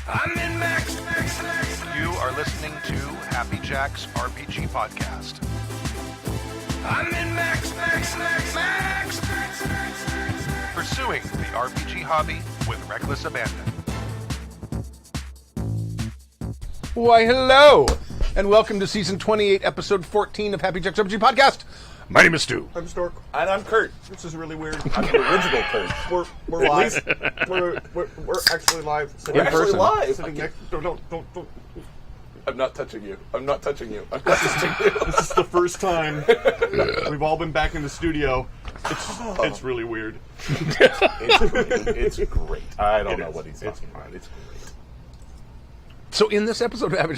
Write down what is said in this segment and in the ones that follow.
I'm in Max. You are listening to Happy Jacks RPG Podcast. I'm in Max. Pursuing the RPG hobby with reckless abandon. Why, hello, and welcome to Season 28, Episode 14 of Happy Jacks RPG Podcast. My name is Stu. I'm Stork. And I'm Kurt. This is really weird. I'm the original Kurt. We're live. We're actually live. We're actually live. Sitting next. Don't. I'm not touching you. I'm not touching you. This is the first time we've all been back in the studio. It's really weird. It's great. I don't know what he's talking about. It's great. So in this episode of Happy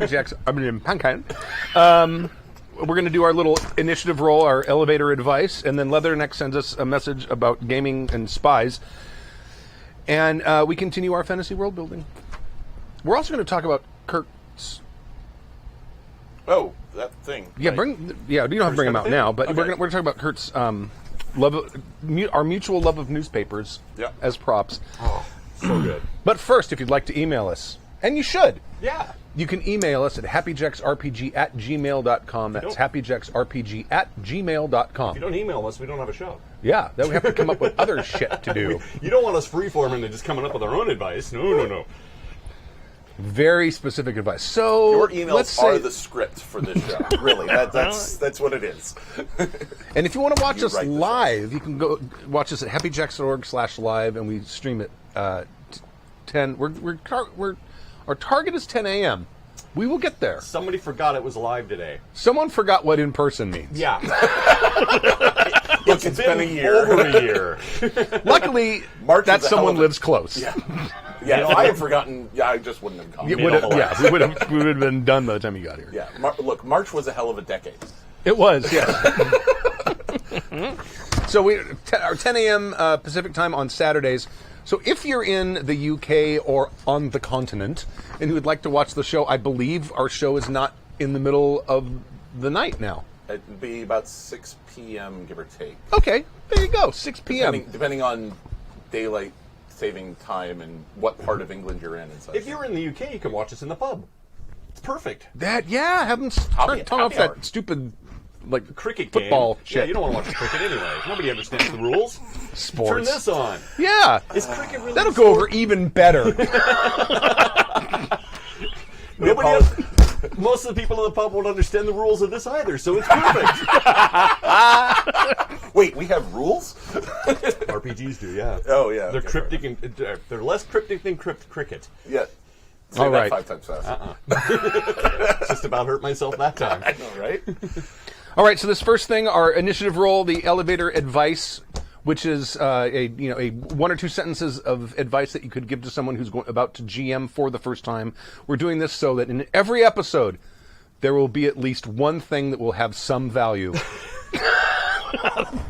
Jacks RPG Podcast, we're going to do our little initiative roll, our elevator advice, and then Leatherneck sends us a message about gaming and spies. And we continue our fantasy world building. We're also going to talk about Kurt's... Oh, that thing. Yeah, right. you don't have to bring him out now, but we're going to talk about Kurt's our mutual love of newspapers as props. Oh, so good. But first, if you'd like to email us, and you should. Yeah. You can email us at happyjacksrpg@gmail.com. That's happyjacksrpg@gmail.com. If you don't email us, we don't have a show. Yeah, then we have to come up with other shit to do. You don't want us freeforming and just coming up with our own advice. No. Very specific advice. So Your emails are the script for this show. Really, that's what it is. And if you want to watch us write this live, you can go watch us at happyjacks.org/live, and we stream it 10. Our target is 10 a.m. We will get there. Somebody forgot it was live today. Someone forgot what in person means. Yeah. Look, it's been a year. Over a year. Luckily, March that was a someone hell of a- lives close. Yeah. Yeah, if I had forgotten, I just wouldn't have come. We would have been done by the time you got here. Yeah. Look, March was a hell of a decade. It was, yeah. So our 10 a.m. Pacific time on Saturdays. So if you're in the UK or on the continent and you would like to watch the show, I believe our show is not in the middle of the night now. It'd be about 6 p.m., give or take. Okay, there you go, 6 p.m. Depending on daylight saving time and what part of England you're in and such. If you're in the UK, you can watch us in the pub. It's perfect. Have them turn off that stupid Cricket football game. shit. Yeah, you don't want to watch cricket anyway. Nobody understands the rules. Sports. Turn this on. Yeah. Is cricket really That'll go over even better. Nobody else, most of the people in the pub won't understand the rules of this either, so it's perfect. Wait, we have rules? RPGs do, yeah. Oh, yeah. They're okay, cryptic and they're less cryptic than cricket. Yeah. Say All that right. 5 times fast. Just about hurt myself that time. I know, right? All right, so this first thing, our initiative roll, the elevator advice, which is a 1 or 2 sentences of advice that you could give to someone who's about to GM for the first time. We're doing this so that in every episode, there will be at least one thing that will have some value.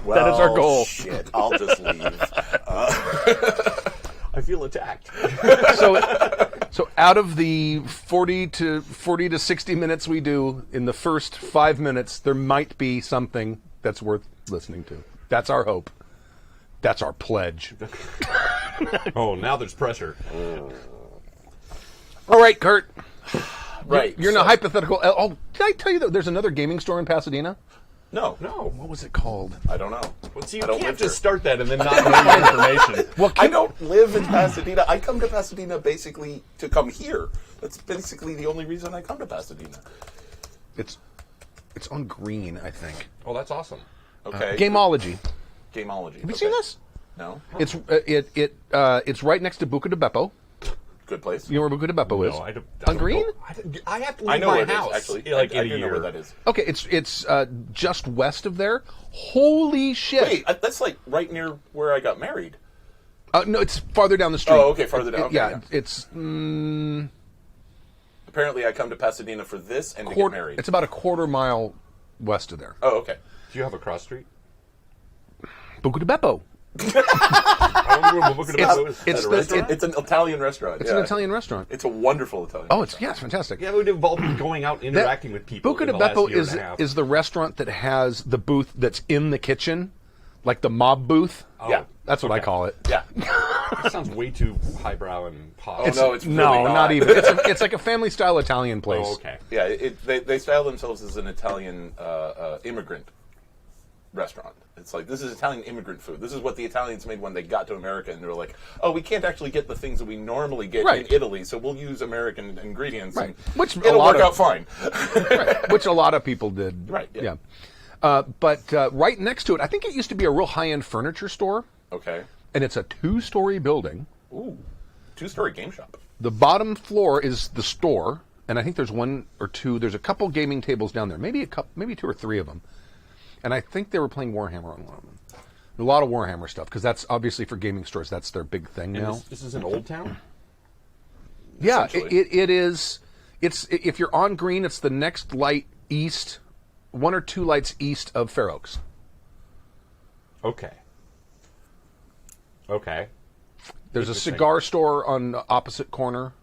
Well, that is our goal. Shit, I'll just leave. I feel attacked. So out of the 40 to 60 minutes we do, in the first 5 minutes, there might be something that's worth listening to. That's our hope. That's our pledge. Oh, now there's pressure. All right, Kurt. Right. You're in a hypothetical... Oh, did I tell you that there's another gaming store in Pasadena? No. What was it called? I don't know. Well, see, you I don't can't live just here. start that and then not know the information. Well, I don't live in Pasadena. I come to Pasadena basically to come here. That's basically the only reason I come to Pasadena. It's on Green, I think. Oh, that's awesome. Okay. Gameology. Gameology. Have you seen this? No. It's right next to Buca de Beppo. Good place. You know where Buca de Beppo is? No, I don't On Green? I have to leave I know my where it is, house. actually. Like I in do a know year. where that is. Okay, it's just west of there. Holy shit! Wait, that's like right near where I got married. No, it's farther down the street. Oh, okay, farther down. Okay, yeah, yeah. it's Apparently, I come to Pasadena for this and to get married. It's about a quarter mile west of there. Oh, okay. Do you have a cross street? Buca de Beppo. I don't know what It's an Italian restaurant. It's an Italian restaurant. It's a wonderful Italian It's fantastic. Yeah, we've all been going out and interacting with people. Buca in de the last Beppo year and a half. is the restaurant that has the booth that's in the kitchen, like the mob booth. Yeah. That's what I call it. Yeah. It sounds way too highbrow and posh. Oh, no, it's really no, not. not even. It's like a family style Italian place. Oh, okay. Yeah, they style themselves as an Italian immigrant restaurant. It's like, this is Italian immigrant food. This is what the Italians made when they got to America, and they were like, oh, we can't actually get the things that we normally get Right. in Italy, so we'll use American ingredients, Right. and Which a it'll lot work of- out fine. Right, which a lot of people did. Right, yeah. But right next to it, I think it used to be a real high-end furniture store, Okay. and it's a 2-story building. Ooh. 2-story game shop. The bottom floor is the store, and I think there's one or two. There's a couple gaming tables down there, maybe 2 or 3 of them. And I think they were playing Warhammer on one of them. A lot of Warhammer stuff, because that's obviously for gaming stores. That's their big thing And now. this is an old town? Yeah, essentially. it is. It's if you're on green, it's the next light east, 1 or 2 lights east of Fair Oaks. Okay. Okay. There's a Interesting. cigar store on the opposite corner.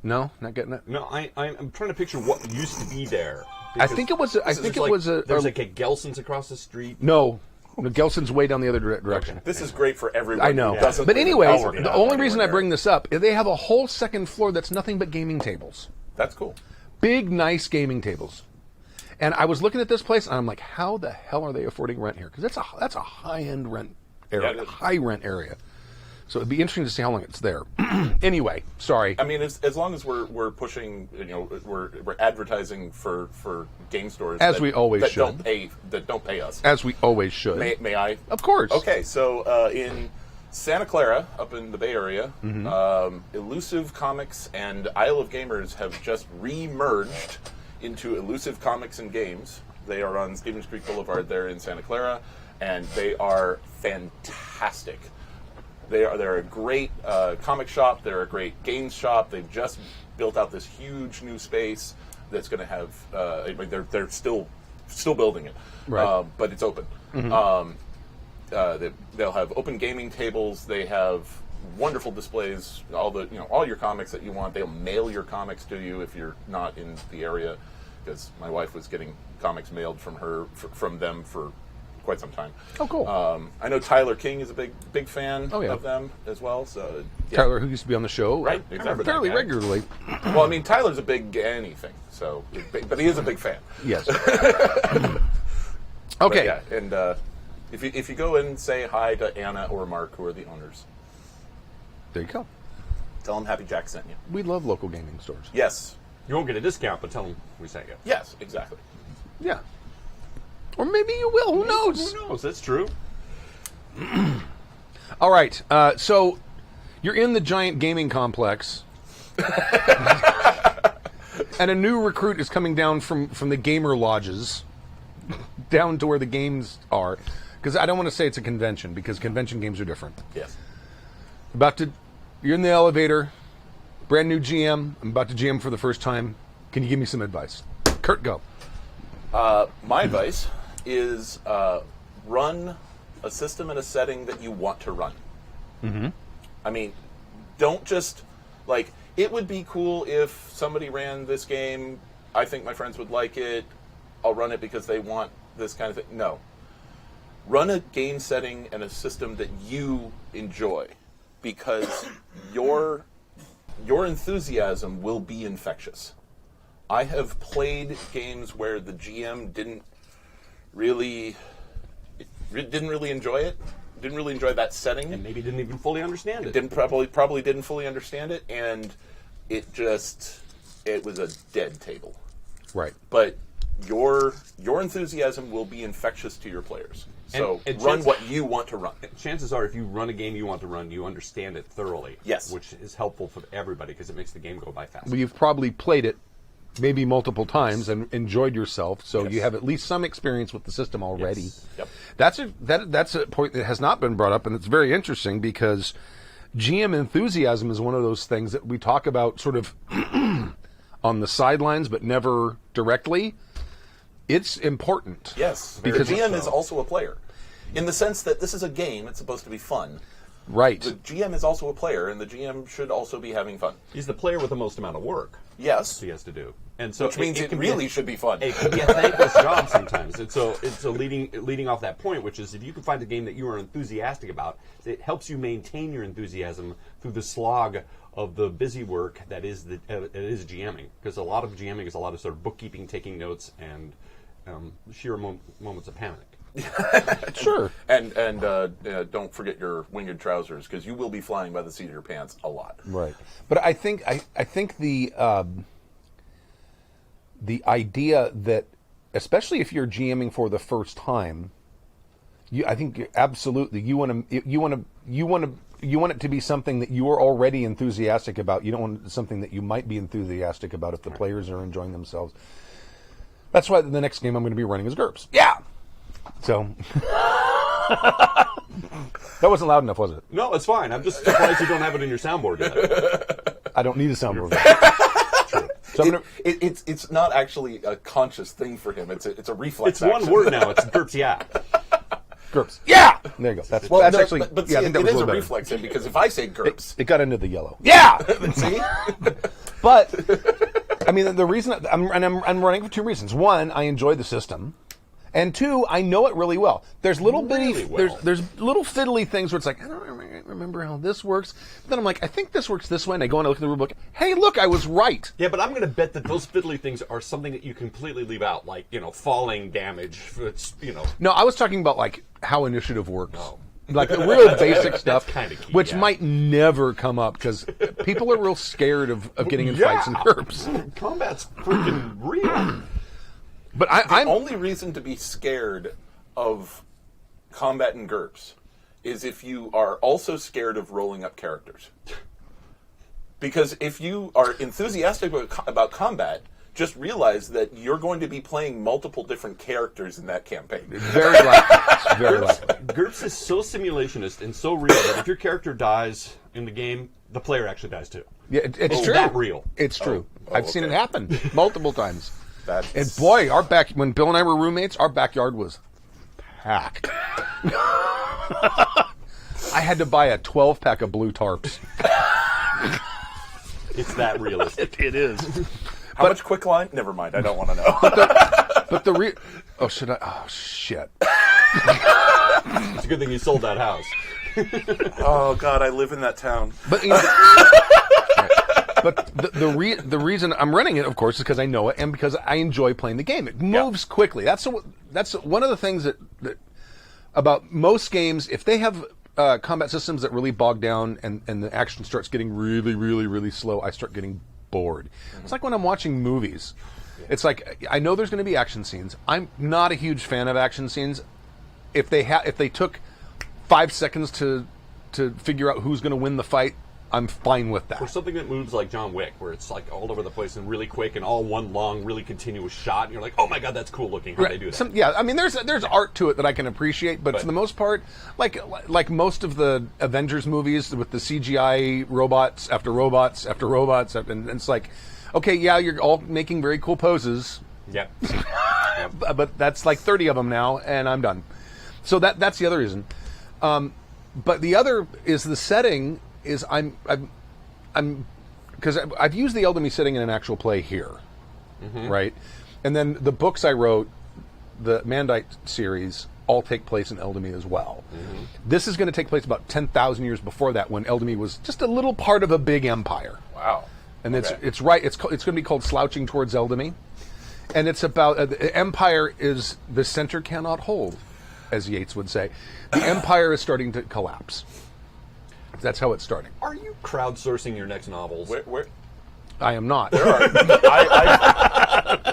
No, not getting it. No, I'm trying to picture what used to be there. I think it was. I think it was a. There's like a Gelson's across the street. No, Gelson's way down the other direction. This is great for everyone. I know. who doesn't But live in anyway, Pasadena the or only anywhere reason I near. bring this up is they have a whole second floor that's nothing but gaming tables. That's cool. Big, nice gaming tables. And I was looking at this place, and I'm like, how the hell are they affording rent here? Because that's a high-end rent area, Yeah, it is. high rent area. So it'd be interesting to see how long it's there. Anyway, sorry. I mean, as long as we're pushing, we're advertising for game stores As we always that should. don't pay us. As we always should. May I? Of course. Okay, so in Santa Clara, up in the Bay Area, Mm-hmm. Elusive Comics and Isle of Gamers have just re-merged into Elusive Comics and Games. They are on Stevens Creek Boulevard there in Santa Clara, and they are fantastic. They're a great comic shop. They're a great games shop. They've just built out this huge new space that's going to have. They're still building it, Right. but it's open. They'll have open gaming tables. They have wonderful displays. All your comics that you want. They'll mail your comics to you if you're not in the area, because my wife was getting comics mailed from them for quite some time. Oh, cool. I know Tyler King is a big fan Oh, yeah. of them as well. So yeah. Tyler, who used to be on the show, Right, exactly. fairly that guy. regularly. Well, I mean, Tyler's a big anything, so but he is a big fan. Yes. But Okay. yeah, and if you go and say hi to Anna or Mark, who are the owners, There you go. tell them Happy Jack sent you. We love local gaming stores. Yes. You won't get a discount, but tell them we sent you. Yes, exactly. Yeah. Or maybe you will. Who knows? Who knows? That's true. All right. So you're in the giant gaming complex. And a new recruit is coming down from the gamer lodges down to where the games are. Because I don't want to say it's a convention, because convention games are different. Yes. You're in the elevator, brand new GM. I'm about to GM for the first time. Can you give me some advice? Kurt, go. My advice is run a system and a setting that you want to run. Mm-hmm. I mean, don't just, it would be cool if somebody ran this game. I think my friends would like it. I'll run it because they want this kind of thing. No. Run a game setting and a system that you enjoy, because your enthusiasm will be infectious. I have played games where the GM didn't really enjoy it. Didn't really enjoy that setting. And maybe didn't even fully understand it. Probably didn't fully understand it, and it was a dead table. Right. But your enthusiasm will be infectious to your players. So And run chances- what you want to run. Chances are, if you run a game you want to run, you understand it thoroughly. Yes. Which is helpful for everybody because it makes the game go by fast. Well, you've probably played it maybe multiple times and enjoyed yourself, so Yes. you have at least some experience with the system already. Yes. Yep. That's a point that has not been brought up, and it's very interesting because GM enthusiasm is one of those things that we talk about sort of on the sidelines, but never directly. It's important. Yes, Because- the GM is also a player. In the sense that this is a game, it's supposed to be fun. Right. The GM is also a player, and the GM should also be having fun. He's the player with the most amount of work Yes, he has to do. And so Which means it really should be fun. It can be a thankless job sometimes. And so leading off that point, which is if you can find a game that you are enthusiastic about, it helps you maintain your enthusiasm through the slog of the busy work that is GMing. Because a lot of GMing is a lot of sort of bookkeeping, taking notes, and sheer moments of panic. Sure. And don't forget your winged trousers, because you will be flying by the seat of your pants a lot. Right. But I think the idea that, especially if you're GMing for the first time, I think absolutely you want it to be something that you are already enthusiastic about. You don't want something that you might be enthusiastic about if the players are enjoying themselves. That's why the next game I'm going to be running is GURPS. Yeah. So that wasn't loud enough, was it? No, it's fine. I'm just surprised you don't have it in your soundboard yet. I don't need a soundboard. True. So It's not actually a conscious thing for him. It's a reflex. It's one word now. It's GURPS. Yeah. GURPS. Yeah. There you go. That's Well, actually. but yeah, see, I think that it was is a a little reflex thing, because if I say GURPS, it got into the yellow. Yeah. see? But I mean, the reason I'm running for two reasons. One, I enjoy the system. And two, I know it really well. There's little bitty, there's little fiddly things where it's like, I don't remember how this works. But then I'm like, I think this works this way, and I go and I look at the rule book. Hey, look, I was right. Yeah, but I'm going to bet that those fiddly things are something that you completely leave out, like falling damage. It's No, I was talking about like how initiative works. Oh. Like the real basic stuff, kinda key, which yeah. might never come up because people are real scared of getting in fights and GURPS. Combat's freaking real. But the only reason to be scared of combat in GURPS is if you are also scared of rolling up characters. Because if you are enthusiastic about combat, just realize that you're going to be playing multiple different characters in that campaign. Very likely. It's very likely. GURPS is so simulationist and so real that if your character dies in the game, the player actually dies too. Yeah, it's true. That real. It's true. Oh, I've seen it happen multiple times. That's... And boy, when Bill and I were roommates, our backyard was packed. I had to buy a 12-pack of blue tarps. It's that realistic. It is. How much quicklime? Never mind. I don't want to know. Oh, should I? Oh, shit. It's a good thing you sold that house. Oh, God, I live in that town. But the reason I'm running it, of course, is because I know it and because I enjoy playing the game. It moves quickly. That's one of the things that about most games. If they have combat systems that really bog down and the action starts getting really, really, really slow, I start getting bored. Mm-hmm. It's like when I'm watching movies. Yeah. It's like I know there's going to be action scenes. I'm not a huge fan of action scenes. If they took 5 seconds to figure out who's going to win the fight, I'm fine with that. Or something that moves like John Wick, where it's like all over the place and really quick and all one long, really continuous shot, and you're like, oh my God, that's cool looking. How'd they do that? Yeah, I mean, there's art to it that I can appreciate, but for the most part, like most of the Avengers movies with the CGI robots after robots after robots, and it's like, okay, yeah, you're all making very cool poses. Yep. But that's like 30 of them now, and I'm done. So that's the other reason. But the other is the setting is I'm because I've used the Eldemy setting in an actual play here, right? And then the books I wrote, the Mandite series, all take place in Eldemy as well. Mm-hmm. This is going to take place about 10,000 years before that, when Eldemy was just a little part of a big empire. Wow. And it's going to be called Slouching Towards Eldemy, and it's about the empire is the center cannot hold, as Yeats would say. The empire is starting to collapse. That's how it's starting. Are you crowdsourcing your next novels? Where? I am not. There are.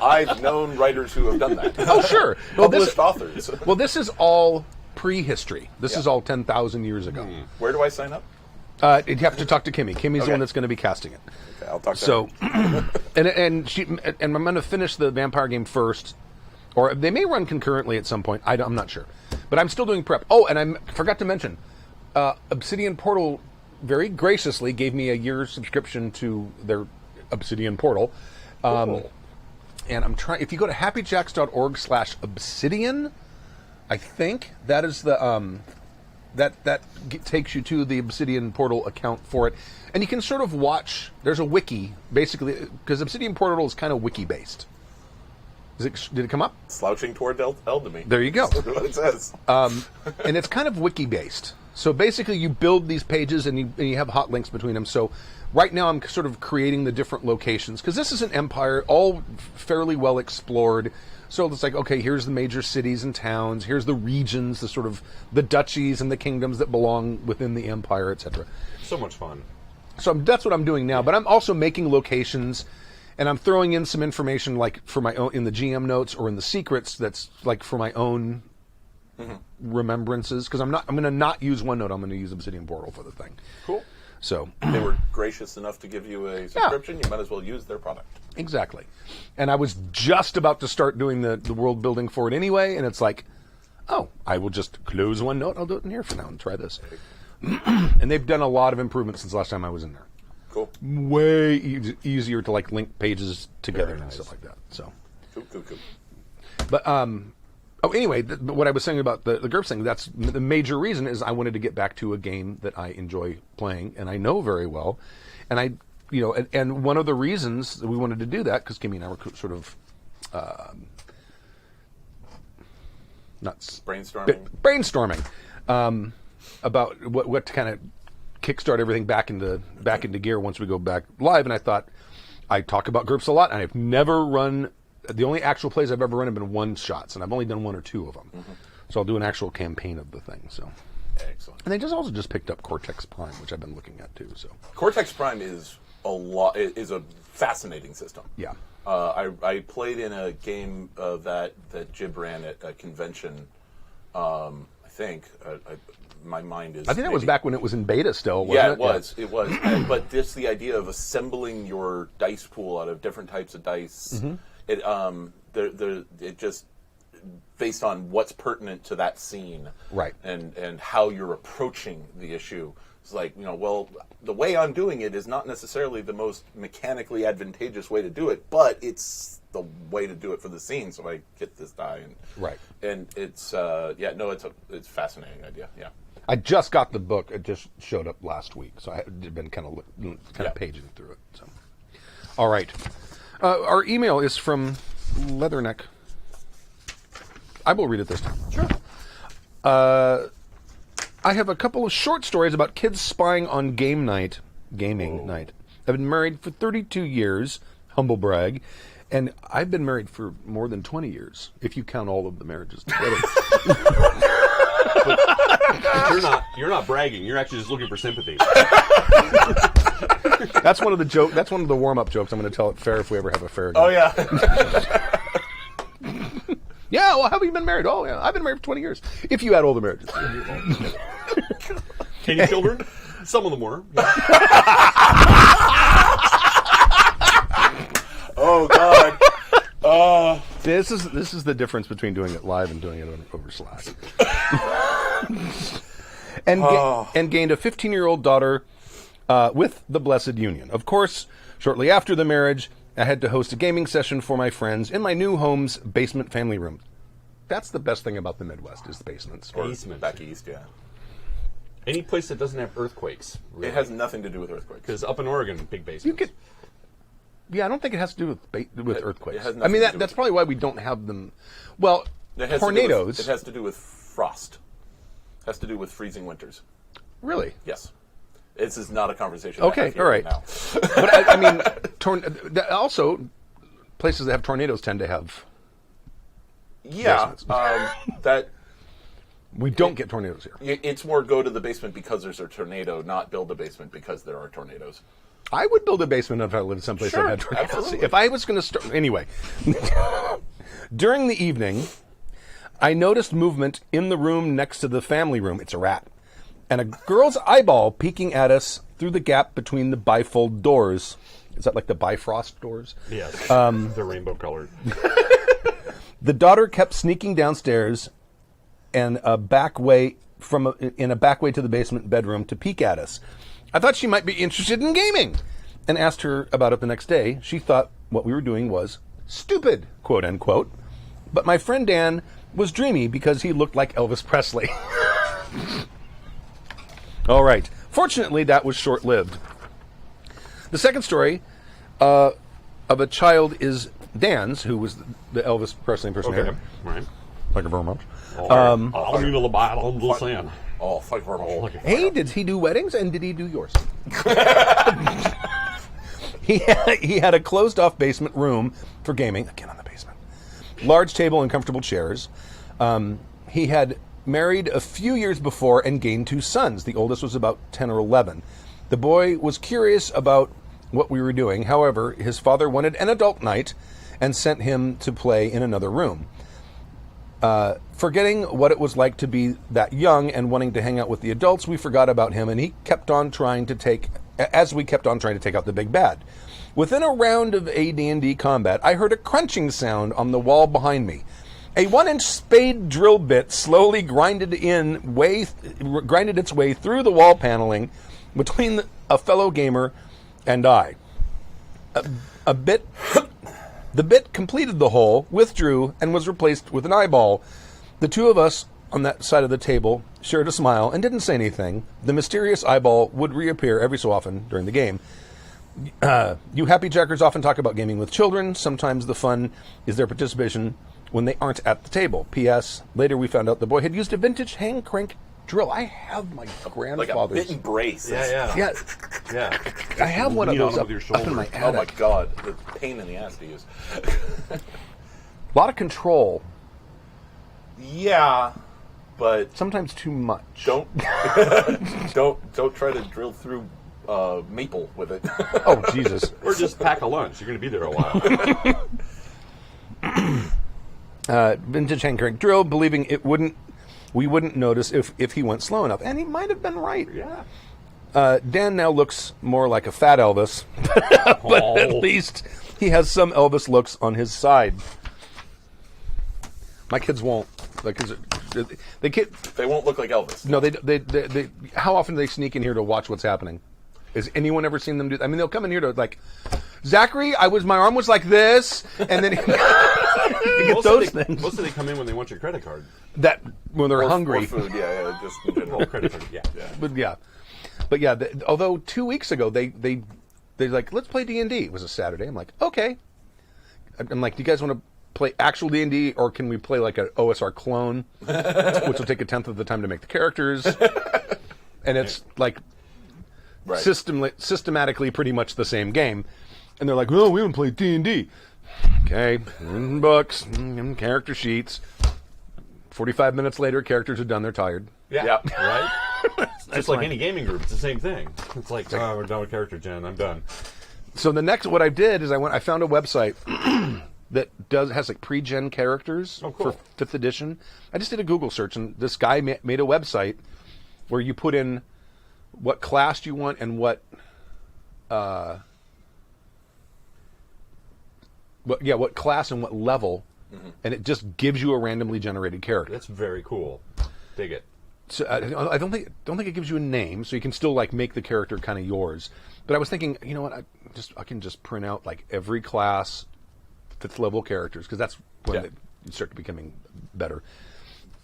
I've known writers who have done that. Oh, sure. Well, Published authors. Well, this is all prehistory. This is all 10,000 years ago. Where do I sign up? You'd have to talk to Kimmy. Kimmy's the one that's going to be casting it. Okay, I'll talk to her. and I'm going to finish the vampire game first, or they may run concurrently at some point. I'm not sure, but I'm still doing prep. Oh, and I forgot to mention, Obsidian Portal very graciously gave me a year's subscription to their Obsidian Portal. Cool. And I'm trying. If you go to happyjacks.org/obsidian, I think that is the takes you to the Obsidian Portal account for it, and you can sort of watch. There's a wiki, basically, because Obsidian Portal is kind of wiki-based. Did it come up? Slouching toward Eldamy. There you go. That's what it says. And it's kind of wiki-based. So basically, you build these pages, and you have hot links between them. So right now, I'm sort of creating the different locations, because this is an empire, all fairly well explored. So it's like, okay, here's the major cities and towns. Here's the regions, the sort of the duchies and the kingdoms that belong within the empire, etc. So much fun. So that's what I'm doing now. But I'm also making locations, and I'm throwing in some information like for my own in the GM notes or in the secrets. That's like for my own remembrances, because I'm going to not use OneNote. I'm going to use Obsidian Portal for the thing. Cool. So they were gracious enough to give you a subscription. You might as well use their product. Exactly. And I was just about to start doing the world building for it anyway, and it's like, oh, I will just close OneNote. I'll do it in here for now and try this. And they've done a lot of improvements since last time I was in there. Cool. Way easier to like link pages together and stuff like that. So. Cool. But anyway, what I was saying about the GURPS thing, that's the major reason is I wanted to get back to a game that I enjoy playing and I know very well, and and one of the reasons that we wanted to do that, because Kimmy and I were sort of brainstorming about what to kind of kickstart everything back into gear once we go back live, and I thought I talk about GURPS a lot, and I've never run. The only actual plays I've ever run have been one-shots, and I've only done one or two of them. Mm-hmm. So I'll do an actual campaign of the thing. So, excellent. And they also just picked up Cortex Prime, which I've been looking at too. So Cortex Prime is a fascinating system. Yeah. I played in a game that Jib ran at a convention. I think my mind is. I think that was back when it was in beta still. Wasn't Yeah, it was. Yeah. It was. But just the idea of assembling your dice pool out of different types of dice. Mm-hmm. It just based on what's pertinent to that scene, right? And how you're approaching the issue. It's like, well, the way I'm doing it is not necessarily the most mechanically advantageous way to do it, but it's the way to do it for the scene. So I get this die, and right. And it's it's a fascinating idea. Yeah. I just got the book. It just showed up last week, so I had been kind of paging through it. So, all right. Our email is from Leatherneck. I will read it this time. Sure. I have a couple of short stories about kids spying on gaming night. I've been married for 32 years, humble brag, and I've been married for more than 20 years, if you count all of the marriages together. You're not bragging. You're actually just looking for sympathy. That's one of the warm-up jokes I'm going to tell at fair if we ever have a fair again. Oh yeah. Yeah, well, how have you been married? Oh, yeah, I've been married for 20 years. If you add all the marriages. Any children? Some of them were. Oh God. This is the difference between doing it live and doing it over Slack. And gained a 15-year-old daughter with the Blessed Union. Of course, shortly after the marriage, I had to host a gaming session for my friends in my new home's basement family room. That's the best thing about the Midwest is the basements. Basement. Back east, yeah. Any place that doesn't have earthquakes. Really. It has nothing to do with earthquakes. Because up in Oregon, big basements. I don't think it has to do with earthquakes. It has I mean, nothing to do that's with probably why we don't have them. Well, tornadoes. It has to do with frost. It has to do with freezing winters. Really? Yes. This is not a conversation. Okay, all right. Now. But I mean, also places that have tornadoes tend to have. Yeah, that we don't get tornadoes here. It's more go to the basement because there's a tornado, not build a basement because there are tornadoes. I would build a basement if I lived someplace that had tornadoes. Absolutely. If I was going to start anyway. During the evening, I noticed movement in the room next to the family room. It's a rat. And a girl's eyeball peeking at us through the gap between the bifold doors. Is that like the Bifrost doors? Yes. They're rainbow colored. The daughter kept sneaking downstairs and in a back way to the basement bedroom to peek at us. I thought she might be interested in gaming and asked her about it the next day. She thought what we were doing was stupid, quote unquote. But my friend Dan was dreamy because he looked like Elvis Presley. All right. Fortunately, that was short-lived. The second story of a child is Dan's, who was the Elvis Presley impersonator. Okay. Right. Thank you very much. I'll need a bottle of sand. Oh, thank you very much. Hey, did he do weddings, and did he do yours? He had a closed-off basement room for gaming. Again, on the basement. Large table and comfortable chairs. He had married a few years before and gained 2 sons. The oldest was about 10 or 11. The boy was curious about what we were doing. However, his father wanted an adult night and sent him to play in another room. Forgetting what it was like to be that young and wanting to hang out with the adults, we forgot about him, and he kept on trying to take out the big bad. Within a round of AD&D combat, I heard a crunching sound on the wall behind me. A 1-inch spade drill bit slowly grinded its way through the wall paneling between a fellow gamer and I. The bit completed the hole, withdrew, and was replaced with an eyeball. The two of us on that side of the table shared a smile and didn't say anything. The mysterious eyeball would reappear every so often during the game. You Happy Jackers often talk about gaming with children. Sometimes the fun is their participation when they aren't at the table. P.S. Later we found out the boy had used a vintage hand crank drill. I have my grandfather's. Like a bitten brace. Yeah. I have one of Lean on those it up, with your up in shoulder. my Oh my attic. god, the pain in the ass to use. A lot of control. Yeah, but Sometimes too much. don't try to drill through maple with it. Oh, Jesus. Or just pack a lunch. You're going to be there a while. Vintage hand crank drill, believing we wouldn't notice if he went slow enough. And he might have been right. Yeah. Dan now looks more like a fat Elvis, but at least he has some Elvis looks on his side. My kids won't. They won't look like Elvis. No, they. How often do they sneak in here to watch what's happening? Has anyone ever seen them do? I mean, they'll come in here to like, Zachary, my arm was like this, and then you get those things. Mostly they come in when they want your credit card. That when they're Or hungry. food, yeah, just in general. Well, credit card, yeah. But yeah. Although 2 weeks ago they like, let's play D&D. It was a Saturday. I'm like, okay. I'm like, do you guys want to play actual D&D, or can we play like an OSR clone, which will take 1/10 of the time to make the characters, and it's like Right. systematically pretty much the same game. And they're like, oh, we haven't played D&D. Okay, books, character sheets. 45 minutes later, characters are done. They're tired. Yeah. Right? Just like fine. any gaming group, it's the same thing. It's like, oh, we're done with character gen. I'm done. So what I did is I found a website that has like pre-gen characters Oh, cool. for 5th edition. I just did a Google search, and this guy made a website where you put in what class you want and what class and what level, and it just gives you a randomly generated character. That's very cool. Dig it. So I don't think it gives you a name, so you can still like make the character kind of yours. But I was thinking, you know what? I can just print out like every class, 5th level characters, because that's when they start becoming better.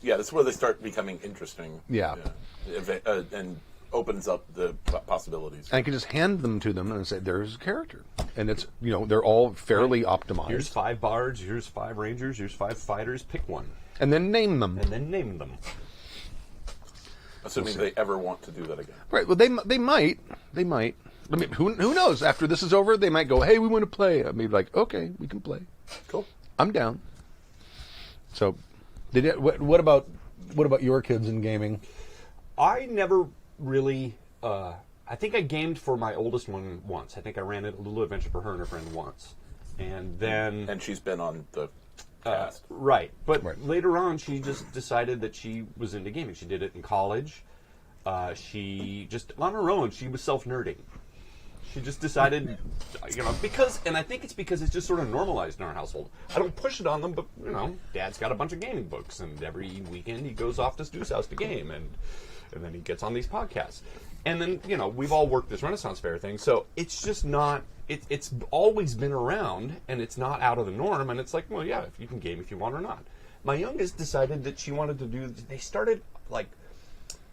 Yeah, that's where they start becoming interesting. Yeah. And opens up the possibilities. And I can just hand them to them and say, "There's a character," and it's they're all fairly optimized. Here's 5 bards, here's 5 rangers, here's 5 fighters. Pick one. And then name them. And then name them. Assuming they ever want to do that again. Right. Well, they might. I mean, who knows? After this is over, they might go, "Hey, we want to play." I mean, like, okay, we can play. Cool. I'm down. So, what about your kids in gaming? I never really. I think I gamed for my oldest one once. I think I ran a little adventure for her and her friend once, and then And she's been on the cast. right. But Right. later on, she just decided that she was into gaming. She did it in college. She just on her own. She was self-nerding. She just decided, and I think it's because it's just sort of normalized in our household. I don't push it on them, but Dad's got a bunch of gaming books, and every weekend he goes off to Stu's house to game, and then he gets on these podcasts. And then, we've all worked this Renaissance Fair thing, so it's just not, it's always been around, and it's not out of the norm, and it's like, well, yeah, if you can game if you want or not. My youngest decided that she wanted to they started, like,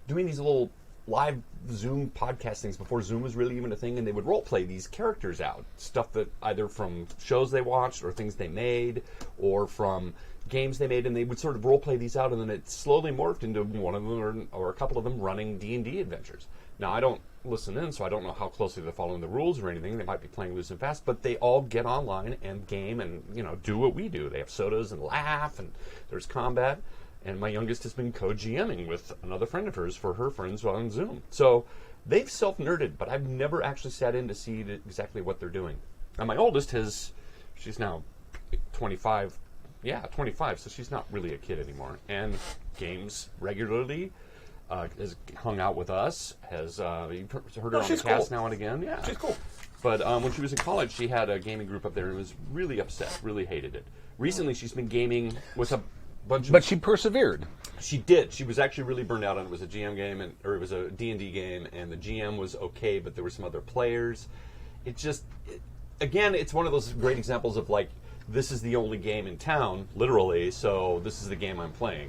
doing these little live Zoom podcast things before Zoom was really even a thing, and they would role play these characters out, stuff that either from shows they watched or things they made or from games they made, and they would sort of role play these out, and then it slowly morphed into one of them or a couple of them running D&D adventures. Now, I don't listen in, so I don't know how closely they're following the rules or anything. They might be playing loose and fast, but they all get online and game and, do what we do. They have sodas and laugh, and there's combat. And my youngest has been co-GMing with another friend of hers for her friends on Zoom. So they've self-nerded, but I've never actually sat in to see exactly what they're doing. And my oldest she's now 25. Yeah, 25, so she's not really a kid anymore. And games regularly, has hung out with us, has you've heard her on the cast now and again. Yeah, she's cool. But when she was in college, she had a gaming group up there and was really upset, really hated it. Recently, she's been gaming with a bunch of... But she persevered. She did. She was actually really burned out on it. It was a GM game, or it was a D&D game, and the GM was okay, but there were some other players. Again, it's one of those great examples of, like, this is the only game in town, literally, so this is the game I'm playing.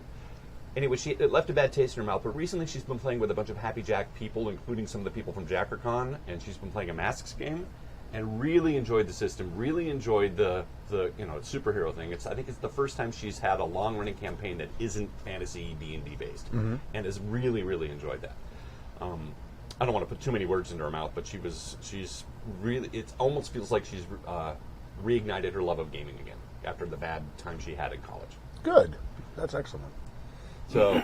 Anyway, it left a bad taste in her mouth, but recently she's been playing with a bunch of Happy Jack people, including some of the people from JackerCon, and she's been playing a Masks game, and really enjoyed the system, really enjoyed the superhero thing. I think it's the first time she's had a long-running campaign that isn't fantasy D&D based, and has really, really enjoyed that. I don't want to put too many words into her mouth, but she's really, it almost feels like she's reignited her love of gaming again after the bad time she had in college. Good. That's excellent. So,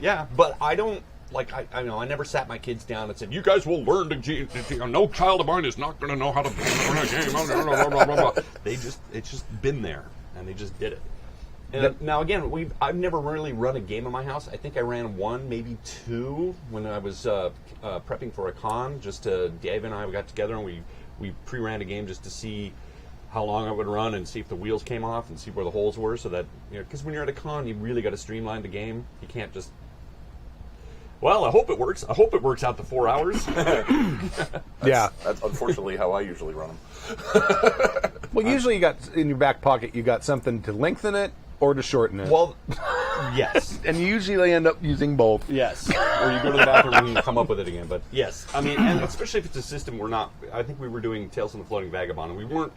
yeah, but I don't, I never sat my kids down and said, you guys will learn to no child of mine is not going to know how to run a game. It's just been there, and they just did it. And now, again, I've never really run a game in my house. I think I ran one, maybe two, when I was prepping for a con. Dave and I got together, and we pre-ran a game just to see how long I would run and see if the wheels came off and see where the holes were, so that, because when you're at a con, you really got to streamline the game. You can't just, well, I hope it works. I hope it works out to 4 hours. That's unfortunately how I usually run them. Well, usually you got, in your back pocket, you got something to lengthen it or to shorten it. Well, yes. And you usually end up using both. Yes. Or you go to the bathroom and come up with it again. But yes. I mean, and especially if it's a system I think we were doing Tales from the Floating Vagabond, and we weren't,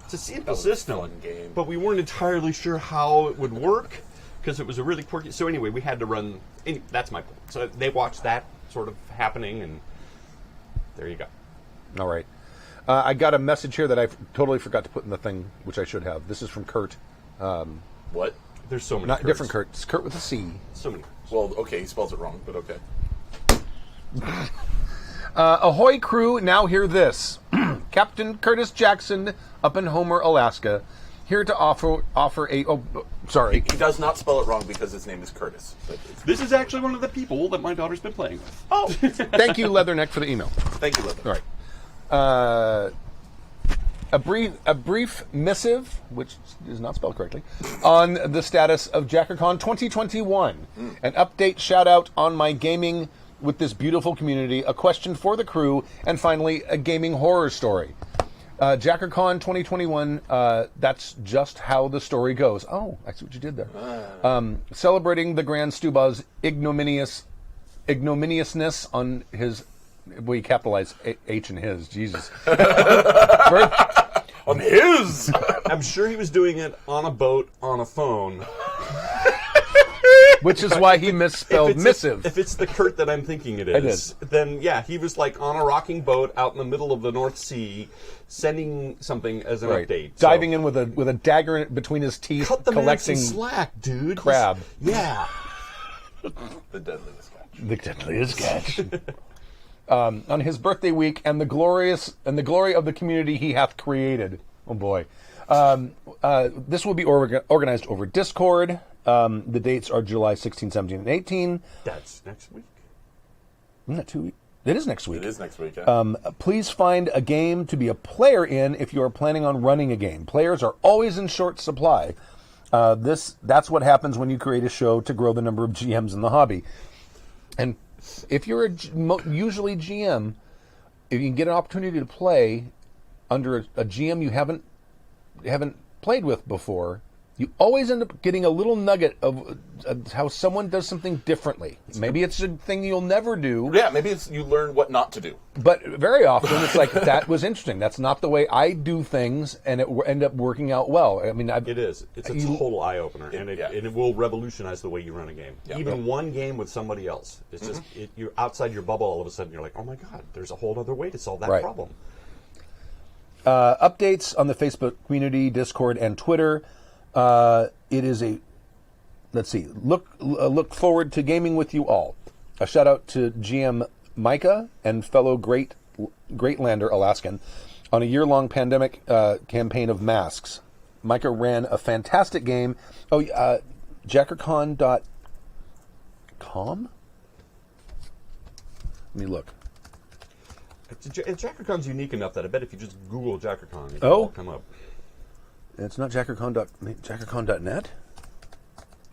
it's a simple system, fun game. But we weren't entirely sure how it would work because it was a really quirky. So anyway, we had to run. That's my point. So they watched that sort of happening, and there you go. All right. I got a message here that I totally forgot to put in the thing, which I should have. This is from Kurt. What? There's so many. Not Kurts. different Kurt. It's Kurt with a C. So many. Well, okay, he spells it wrong, but okay. Ahoy crew, now hear this. Captain Curtis Jackson up in Homer, Alaska, here to offer a... Oh, sorry. He does not spell it wrong because his name is Curtis. But This is actually one of the people that my daughter's been playing with. oh, Thank you, Leatherneck, for the email. thank you, Leather. All right. A brief missive, which is not spelled correctly, on the status of JackerCon 2021. An update shout-out on my gaming with this beautiful community, a question for the crew, and finally, a gaming horror story. JackerCon 2021, that's just how the story goes. Oh, I see what you did there. Celebrating the Grand Stubba's ignominiousness on his... Well, you capitalize H in his. Jesus. On his! I'm sure he was doing it on a boat, on a phone. Which is why he misspelled missive. If it's the Kurt that I'm thinking it is, then yeah, he was like on a rocking boat out in the middle of the North Sea, sending something as an update. Diving in with a dagger between his teeth, Cut the man collecting some slack, dude. crab. Yeah. The deadliest catch. The deadliest catch. On his birthday week, and the glory of the community he hath created. Oh boy. This will be organized over Discord. The dates are July 16, 17, and 18. That's next week. Isn't that 2 weeks? It is next week. It is next week, yeah. Please find a game to be a player in if you are planning on running a game. Players are always in short supply. That's what happens when you create a show to grow the number of GMs in the hobby. And if you're usually GM, if you can get an opportunity to play under a GM you haven't played with before, you always end up getting a little nugget of how someone does something differently. Maybe it's a thing you'll never do. Yeah, maybe it's you learn what not to do. But very often it's like, that was interesting. That's not the way I do things, and it end up working out well. I mean, It is. It's a total eye-opener, and it will revolutionize the way you run a game. Yeah. Even one game with somebody else. It's just, you're outside your bubble all of a sudden. You're like, oh my God, there's a whole other way to solve that problem. Updates on the Facebook community, Discord, and Twitter. It is a, let's see, look forward to gaming with you all. A shout out to GM Micah and fellow Greatlander Alaskan on a year-long pandemic campaign of masks. Micah ran a fantastic game. JackerCon.com? Let me look. JackerCon's unique enough that I bet if you just Google JackerCon, it'll come up. It's not JackerCon.net?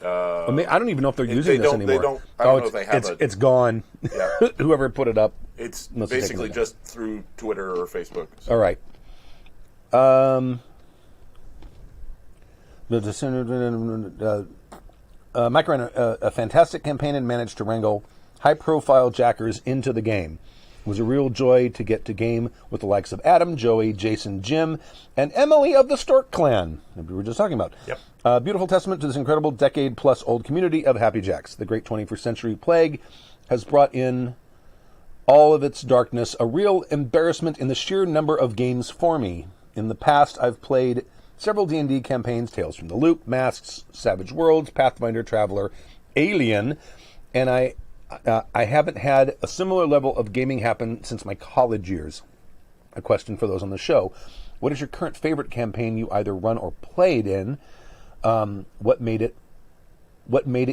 I don't even know if they're using this anymore. I don't know if they have it's gone. Yeah. Whoever put it up. It's must have taken basically it just through Twitter or Facebook. So. All right. Mike ran a fantastic campaign and managed to wrangle high-profile jackers into the game. It was a real joy to get to game with the likes of Adam, Joey, Jason, Jim, and Emily of the Stork Clan, that we were just talking about. Yep. Beautiful testament to this incredible decade-plus-old community of Happy Jacks. The great 21st century plague has brought in all of its darkness, a real embarrassment in the sheer number of games for me. In the past, I've played several D&D campaigns, Tales from the Loop, Masks, Savage Worlds, Pathfinder, Traveler, Alien, and I haven't had a similar level of gaming happen since my college years. A question for those on the show. What is your current favorite campaign you either run or played in? What made it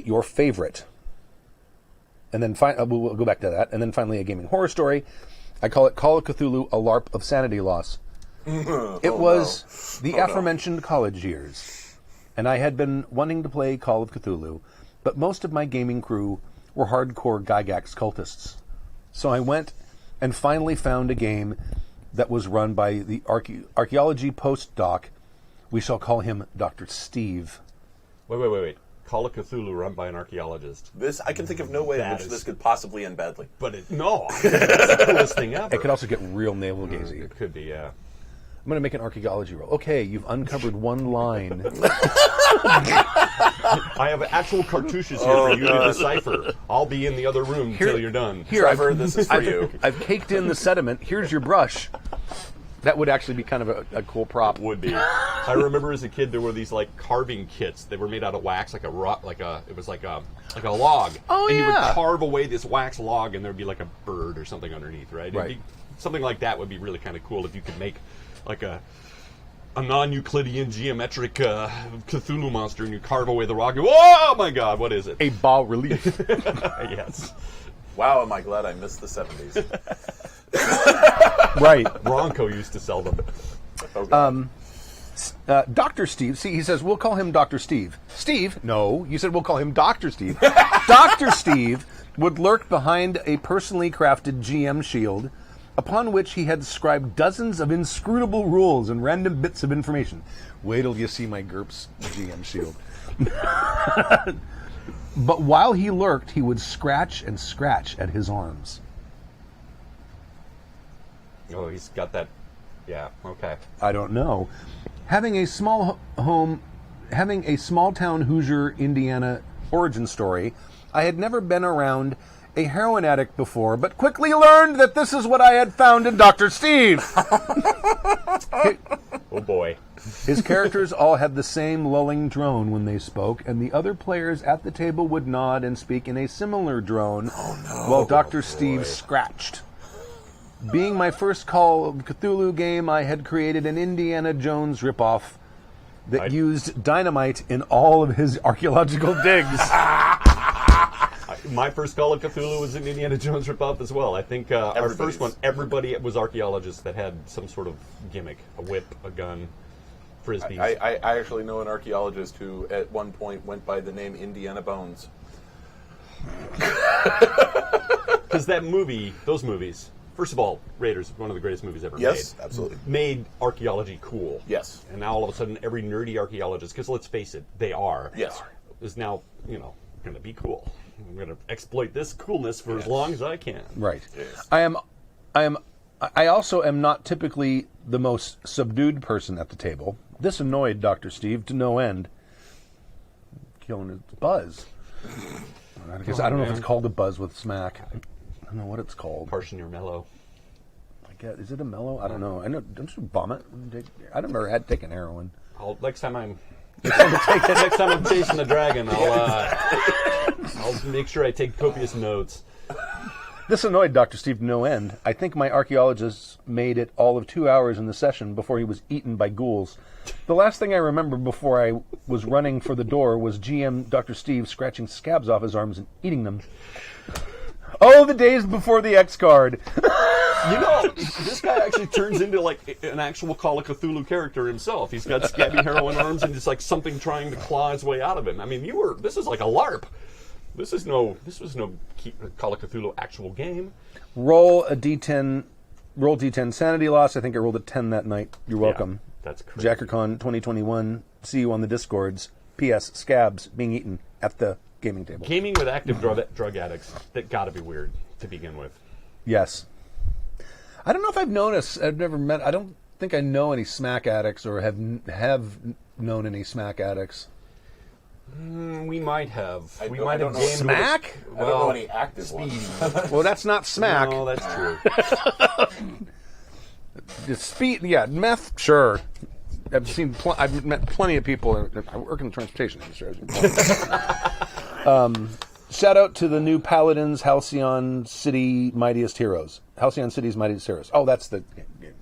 your favorite? And then we'll go back to that. And then finally, a gaming horror story. I call it Call of Cthulhu, a LARP of sanity loss. It was the aforementioned college years. And I had been wanting to play Call of Cthulhu, but most of my gaming crew were hardcore Gygax cultists. So I went and finally found a game that was run by the archaeology postdoc. We shall call him Dr. Steve. Wait. Call of Cthulhu run by an archegologist. I can think of no way in which this could possibly end badly. But it's the coolest thing ever. It could also get real navel-gazing. It could be, yeah. I'm going to make an archaeology roll. Okay, you've uncovered one line. I have actual cartouches here for you to decipher. I'll be in the other room until you're done. Trevor, this is for you. I've caked in the sediment. Here's your brush. That would actually be kind of a cool prop. Would be. I remember as a kid there were these like carving kits. They were made out of wax, it was like a log. Oh, and yeah. you would carve away this wax log, and there'd be like a bird or something underneath, right? Right. Something like that would be really kind of cool if you could make like a non-Euclidean geometric Cthulhu monster, and you carve away the rock. And, oh my God, what is it? A bas relief. Yes. Wow, am I glad I missed the 70s. Right. Bronco used to sell them. Dr. Steve, see, he says, we'll call him Dr. Steve. Steve? No, you said we'll call him Dr. Steve. Dr. Steve would lurk behind a personally crafted GM shield, upon which he had inscribed dozens of inscrutable rules and random bits of information. Wait till you see my GURPS GM shield. But while he lurked, he would scratch and scratch at his arms. Oh, he's got that. Yeah, okay. I don't know. Having a small town Hoosier, Indiana origin story, I had never been around a heroin addict before, but quickly learned that this is what I had found in Dr. Steve. Oh boy. His characters all had the same lulling drone when they spoke, and the other players at the table would nod and speak in a similar drone while Dr. Steve scratched. Being my first Call of Cthulhu game, I had created an Indiana Jones ripoff that used dynamite in all of his archaeological digs. My first Call of Cthulhu was an Indiana Jones ripoff as well. I think our first one, everybody was archaeologists that had some sort of gimmick, a whip, a gun, frisbees. I actually know an archaeologist who at one point went by the name Indiana Bones. Because those movies, First of all, Raiders, one of the greatest movies ever Yes, made. absolutely. Made archaeology cool. Yes. And now all of a sudden, every nerdy archaeologist, because let's face it, they are. Yes. Is now, going to be cool. I'm going to exploit this coolness for as long as I can. Right. Yes. I also am not typically the most subdued person at the table. This annoyed Dr. Steve to no end. Killing his buzz. I guess I don't know if it's called a buzz with smack. I don't know what it's called. Partially or mellow. I guess, is it a mellow? I don't know. I know. Don't you vomit? I've never had taken heroin. Next time I'm chasing the dragon, I'll make sure I take copious notes. This annoyed Dr. Steve to no end. I think my archaeologist made it all of 2 hours in the session before he was eaten by ghouls. The last thing I remember before I was running for the door was GM Dr. Steve scratching scabs off his arms and eating them. Oh, the days before the X card. This guy actually turns into like an actual Call of Cthulhu character himself. He's got scabby heroin arms and it's like something trying to claw its way out of him. I mean, this is like a LARP. This was no Call of Cthulhu actual game. Roll D10 sanity loss. I think I rolled a 10 that night. You're welcome. Yeah, that's crazy. JackerCon 2021. See you on the Discords. P.S. Scabs being eaten at the gaming table. Gaming with active drug addicts, that got to be weird to begin with. Yes. I don't know if I've noticed. I've never met. I don't think I know any smack addicts or have known any smack addicts. We might have. I We don't- might I don't have know. gamed Smack? I don't know any active ones. Well, that's not smack. No, that's true. It's speed. Yeah, meth. Sure. I've met plenty of people. I work in the transportation industry. Shout out to the new Paladins, Halcyon City Mightiest Heroes. Halcyon City's Mightiest Heroes. Oh, that's the game.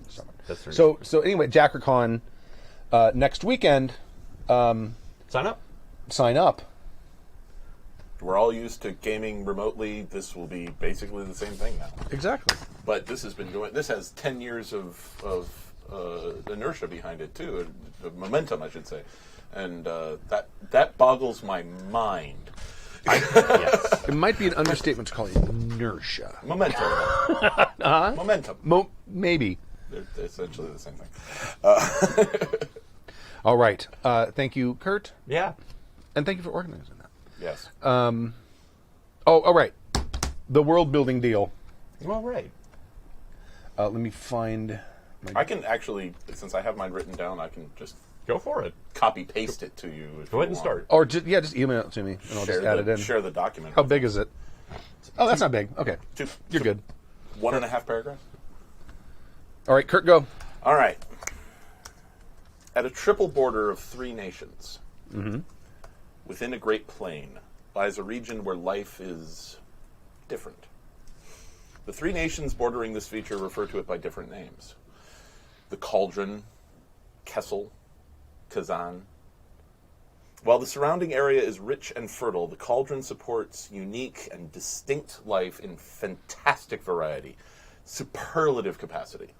That's right. So anyway, JackerCon next weekend. Sign up. Sign up. We're all used to gaming remotely. This will be basically the same thing now. Exactly. But this has 10 years of inertia behind it too, momentum, I should say, and that boggles my mind. Yes. It might be an understatement to call it inertia. Momentum. Momentum. Maybe. They're essentially the same thing. All right. Thank you, Kurt, Yeah. and thank you for organizing that. Yes. All right. The world building deal. All right. Let me find. I can actually, since I have mine written down, I can just Go for it. copy paste it to you. If Go you ahead and want. start. Or just email it to me, and I'll just add it in. Share the document. How big is it? Oh, that's not big. Okay, you're good. 1.5 paragraphs. All right, Kurt, go. All right. At a triple border of 3 nations, within a great plain, lies a region where life is different. The 3 nations bordering this feature refer to it by different names. The Cauldron, Kessel, Kazan. While the surrounding area is rich and fertile, the Cauldron supports unique and distinct life in fantastic variety, superlative capacity.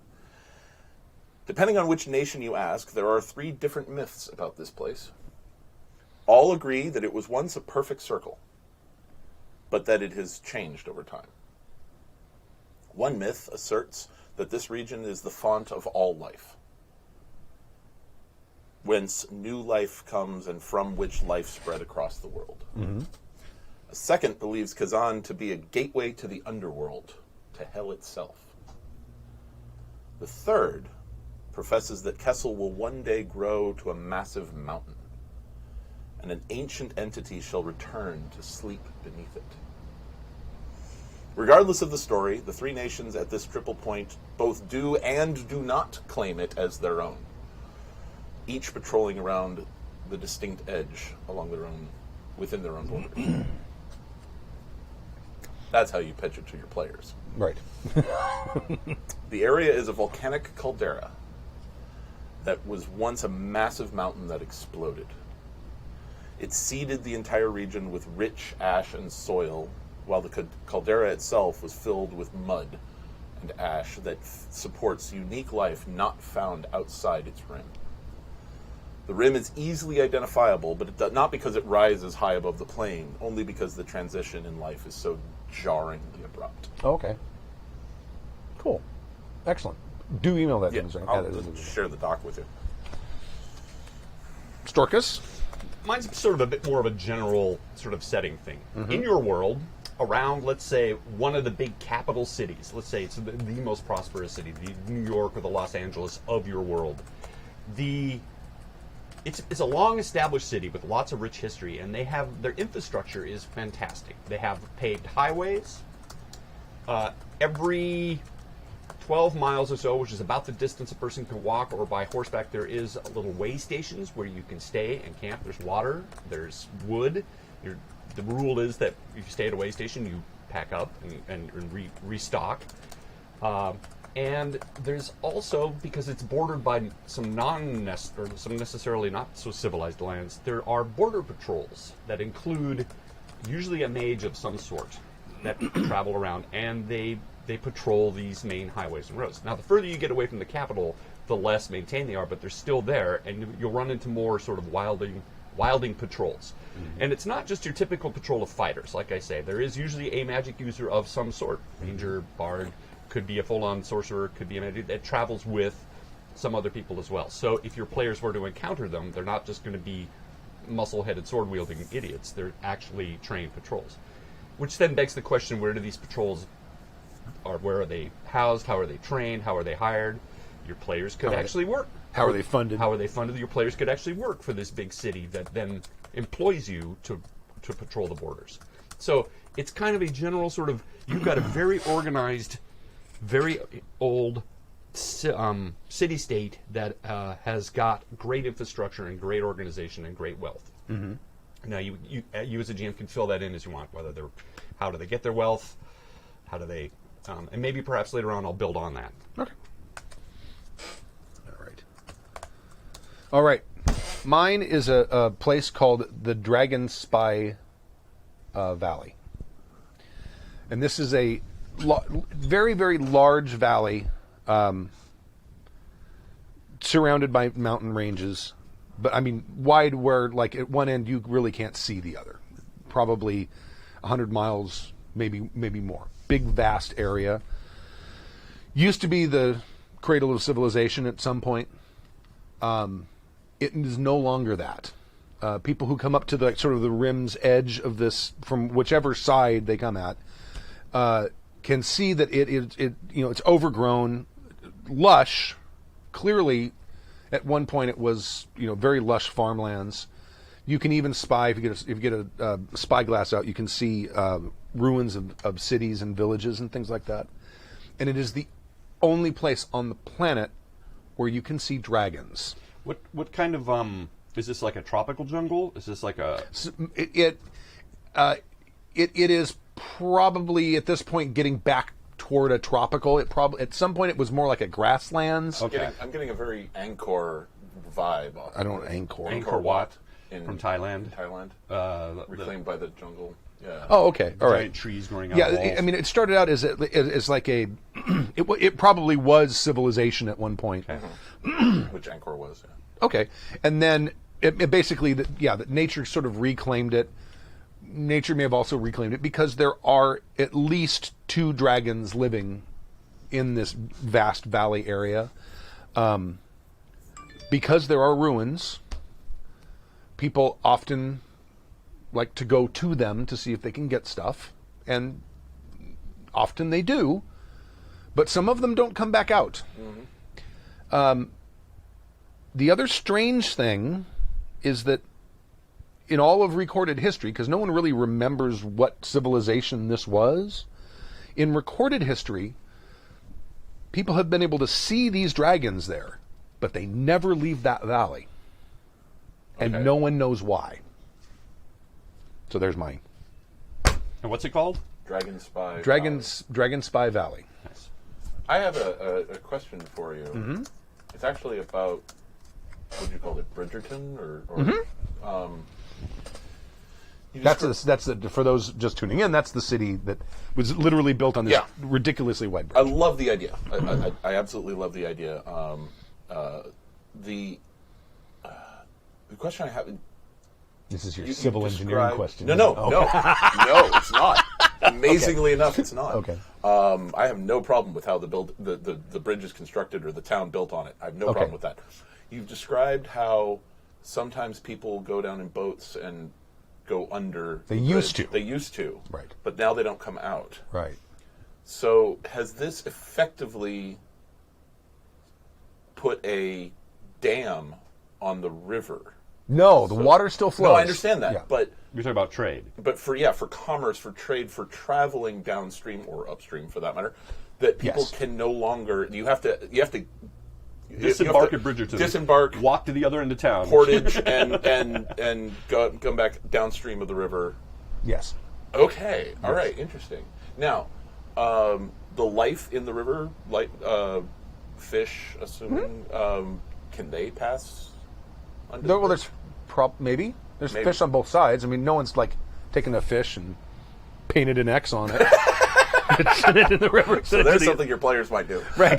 Depending on which nation you ask, there are 3 different myths about this place. All agree that it was once a perfect circle, but that it has changed over time. One myth asserts that this region is the font of all life, whence new life comes and from which life spread across the world. A second believes Kazan to be a gateway to the underworld, to hell itself. The third professes that Kessel will one day grow to a massive mountain, and an ancient entity shall return to sleep beneath it. Regardless of the story, the 3 nations at this triple point both do and do not claim it as their own, each patrolling around the distinct edge within their own borders. That's how you pitch it to your players. Right. The area is a volcanic caldera that was once a massive mountain that exploded. It seeded the entire region with rich ash and soil, while the caldera itself was filled with mud and ash that supports unique life not found outside its rim. The rim is easily identifiable, but not because it rises high above the plain, only because the transition in life is so jarringly abrupt. Okay. Cool. Excellent. Do email that to us. I'll share the doc with you. Storkus? Mine's sort of a bit more of a general sort of setting thing. In your world, around, let's say, one of the big capital cities, let's say it's the most prosperous city, the New York or the Los Angeles of your world, it's a long-established city with lots of rich history, and they have their infrastructure is fantastic. They have paved highways. Every 12 miles or so, which is about the distance a person can walk, or by horseback, there is little way stations where you can stay and camp. There's water, there's wood. The rule is that if you stay at a way station, you pack up and restock. And there's also, because it's bordered by some some necessarily not so civilized lands, there are border patrols that include usually a mage of some sort that travel around, and they patrol these main highways and roads. Now, the further you get away from the capital, the less maintained they are, but they're still there, and you'll run into more sort of wilding patrols. And it's not just your typical patrol of fighters. Like I say, there is usually a magic user of some sort. Ranger, bard, could be a full-on sorcerer, could be a magic that travels with some other people as well. So if your players were to encounter them, they're not just going to be muscle-headed, sword-wielding idiots. They're actually trained patrols. Which then begs the question, where do these patrols where are they housed? How are they trained? How are they hired? Your players could actually work. How are they funded? How are they funded? Your players could actually work for this big city that then employs you to patrol the borders. So it's kind of a general sort of, you've got a very organized, very old city-state that has got great infrastructure and great organization and great wealth. Mm-hmm. Now, you as a GM can fill that in as you want, how do they get their wealth, how do they, and maybe perhaps later on I'll build on that. Okay. All right. Mine is a place called the Dragon Spy Valley. And this is a very, very large valley surrounded by mountain ranges. But, I mean, wide where, like, at one end you really can't see the other. Probably 100 miles, maybe more. Big, vast area. Used to be the cradle of civilization at some point. It is no longer that. People who come up to the sort of the rim's edge of this, from whichever side they come at, can see that it's overgrown, lush. Clearly, at one point it was very lush farmlands. You can even spy if you get a spyglass out. You can see ruins of cities and villages and things like that. And it is the only place on the planet where you can see dragons. What kind of is this, like a tropical jungle? Is this like a? It is probably at this point getting back toward a tropical. It probably at some point it was more like a grasslands. Okay. I'm getting a very Angkor vibe. I don't Angkor. Angkor Wat from Thailand. Reclaimed by the jungle. Yeah. Oh, okay. All right. Giant trees growing out. Yeah, I mean, it started out as like a. It probably was civilization at one point. Okay. Which Angkor was. Yeah. Okay, and then it basically, that nature sort of reclaimed it. Nature may have also reclaimed it because there are at least 2 dragons living in this vast valley area. Because there are ruins, people often like to go to them to see if they can get stuff, and often they do, but some of them don't come back out. Mm-hmm. The other strange thing is that in all of recorded history, because no one really remembers what civilization this was, in recorded history, people have been able to see these dragons there, but they never leave that valley. And no one knows why. So there's mine. And what's it called? Dragon Spy. Dragon Spy Valley. Nice. I have a question for you. Mm-hmm. It's actually about, what do you call it, Bridgerton, or Mm-hmm. That's for those just tuning in. That's the city that was literally built on this ridiculously wide bridge. I love the idea. I absolutely love the idea. The question I have. This is your civil engineering question. No, it's not. Amazingly enough, it's not. Okay. I have no problem with how the bridge is constructed or the town built on it. I have no problem with that. You've described how sometimes people go down in boats and go under. They used to. They used to. Right. But now they don't come out. Right. So has this effectively put a dam on the river? No, the water still flows. No, I understand that, Yeah. but You're talking about trade. but for commerce, for trade, for traveling downstream or upstream, for that matter, that people Yes. can no longer. You have to Disembark at Bridgerton. Disembark, Walk to the other end of town. portage, and go back downstream of the river. Yes. Okay, all right, interesting. Now, the life in the river, like fish, assuming, can they pass under? Well, there's maybe. There's Maybe. fish on both sides. I mean, no one's like taking a fish and painted an X on it. Sent it in the river. So there's something your players might do. Right.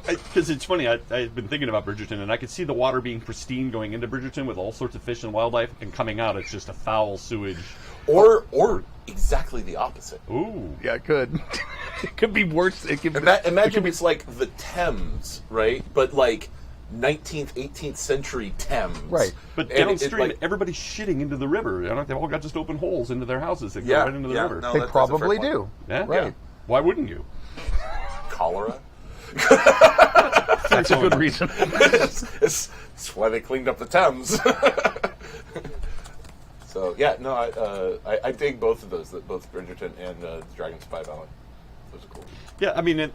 Because it's funny, I've been thinking about Bridgerton, and I could see the water being pristine going into Bridgerton with all sorts of fish and wildlife, and coming out, it's just a foul sewage. Or exactly the opposite. Ooh. Yeah, it could. It could be worse. It could. Imagine it's like the Thames, right? But like 19th, 18th century Thames. Right. But And downstream, like- everybody's shitting into the river. You know, they've all got just open holes into their houses that go Yeah, right into the yeah, river. no. They that's a probably fair do. point. Yeah? Right. Why wouldn't you? Cholera. That's a good reason. it's why they cleaned up the Thames. So yeah, no, I dig both of those, both Bridgerton and Dragon Spy Valley. Those are cool. Yeah, I mean, I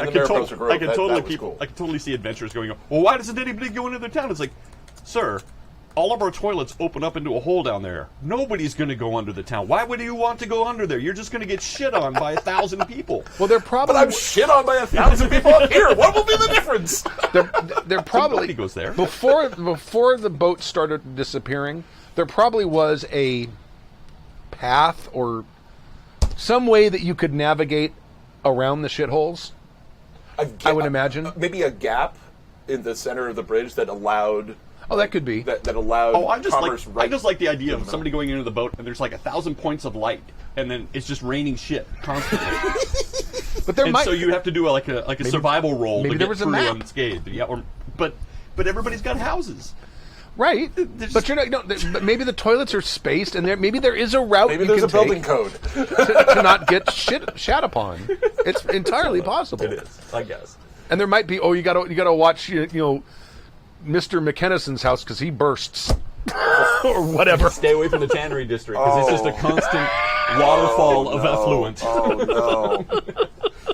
the can, Mariposa Grove, I can that totally was keep. cool. I can totally see adventurers going, well, why doesn't anybody go into their town? It's like, sir, all of our toilets open up into a hole down there. Nobody's going to go under the town. Why would you want to go under there? You're just going to get shit on by 1,000 people. Well, they're probably. But I'm shit on by 1,000 people up here. What will be the difference? They're probably Nobody goes there. before the boat started disappearing. There probably was a path or some way that you could navigate around the shitholes. I would imagine. Maybe a gap in the center of the bridge that allowed. Oh, that could be. That allowed Oh, I just commerce like right. I just like the idea of somebody going into the boat and there's like 1,000 points of light, and then it's just raining shit constantly. But there And might. so you have to do like a survival roll maybe to there get was a through map. unscathed. Yeah, but everybody's got houses. Right, but you're not. No, but maybe the toilets are spaced, and maybe there is a route. Maybe you there's can a building take code. to not get shat upon. It's entirely possible. It is, I guess. And there might be. Oh, you gotta watch. You know, Mr. McKennison's house because he bursts, or whatever. Stay away from the tannery district because it's just a constant waterfall of effluent. Oh no!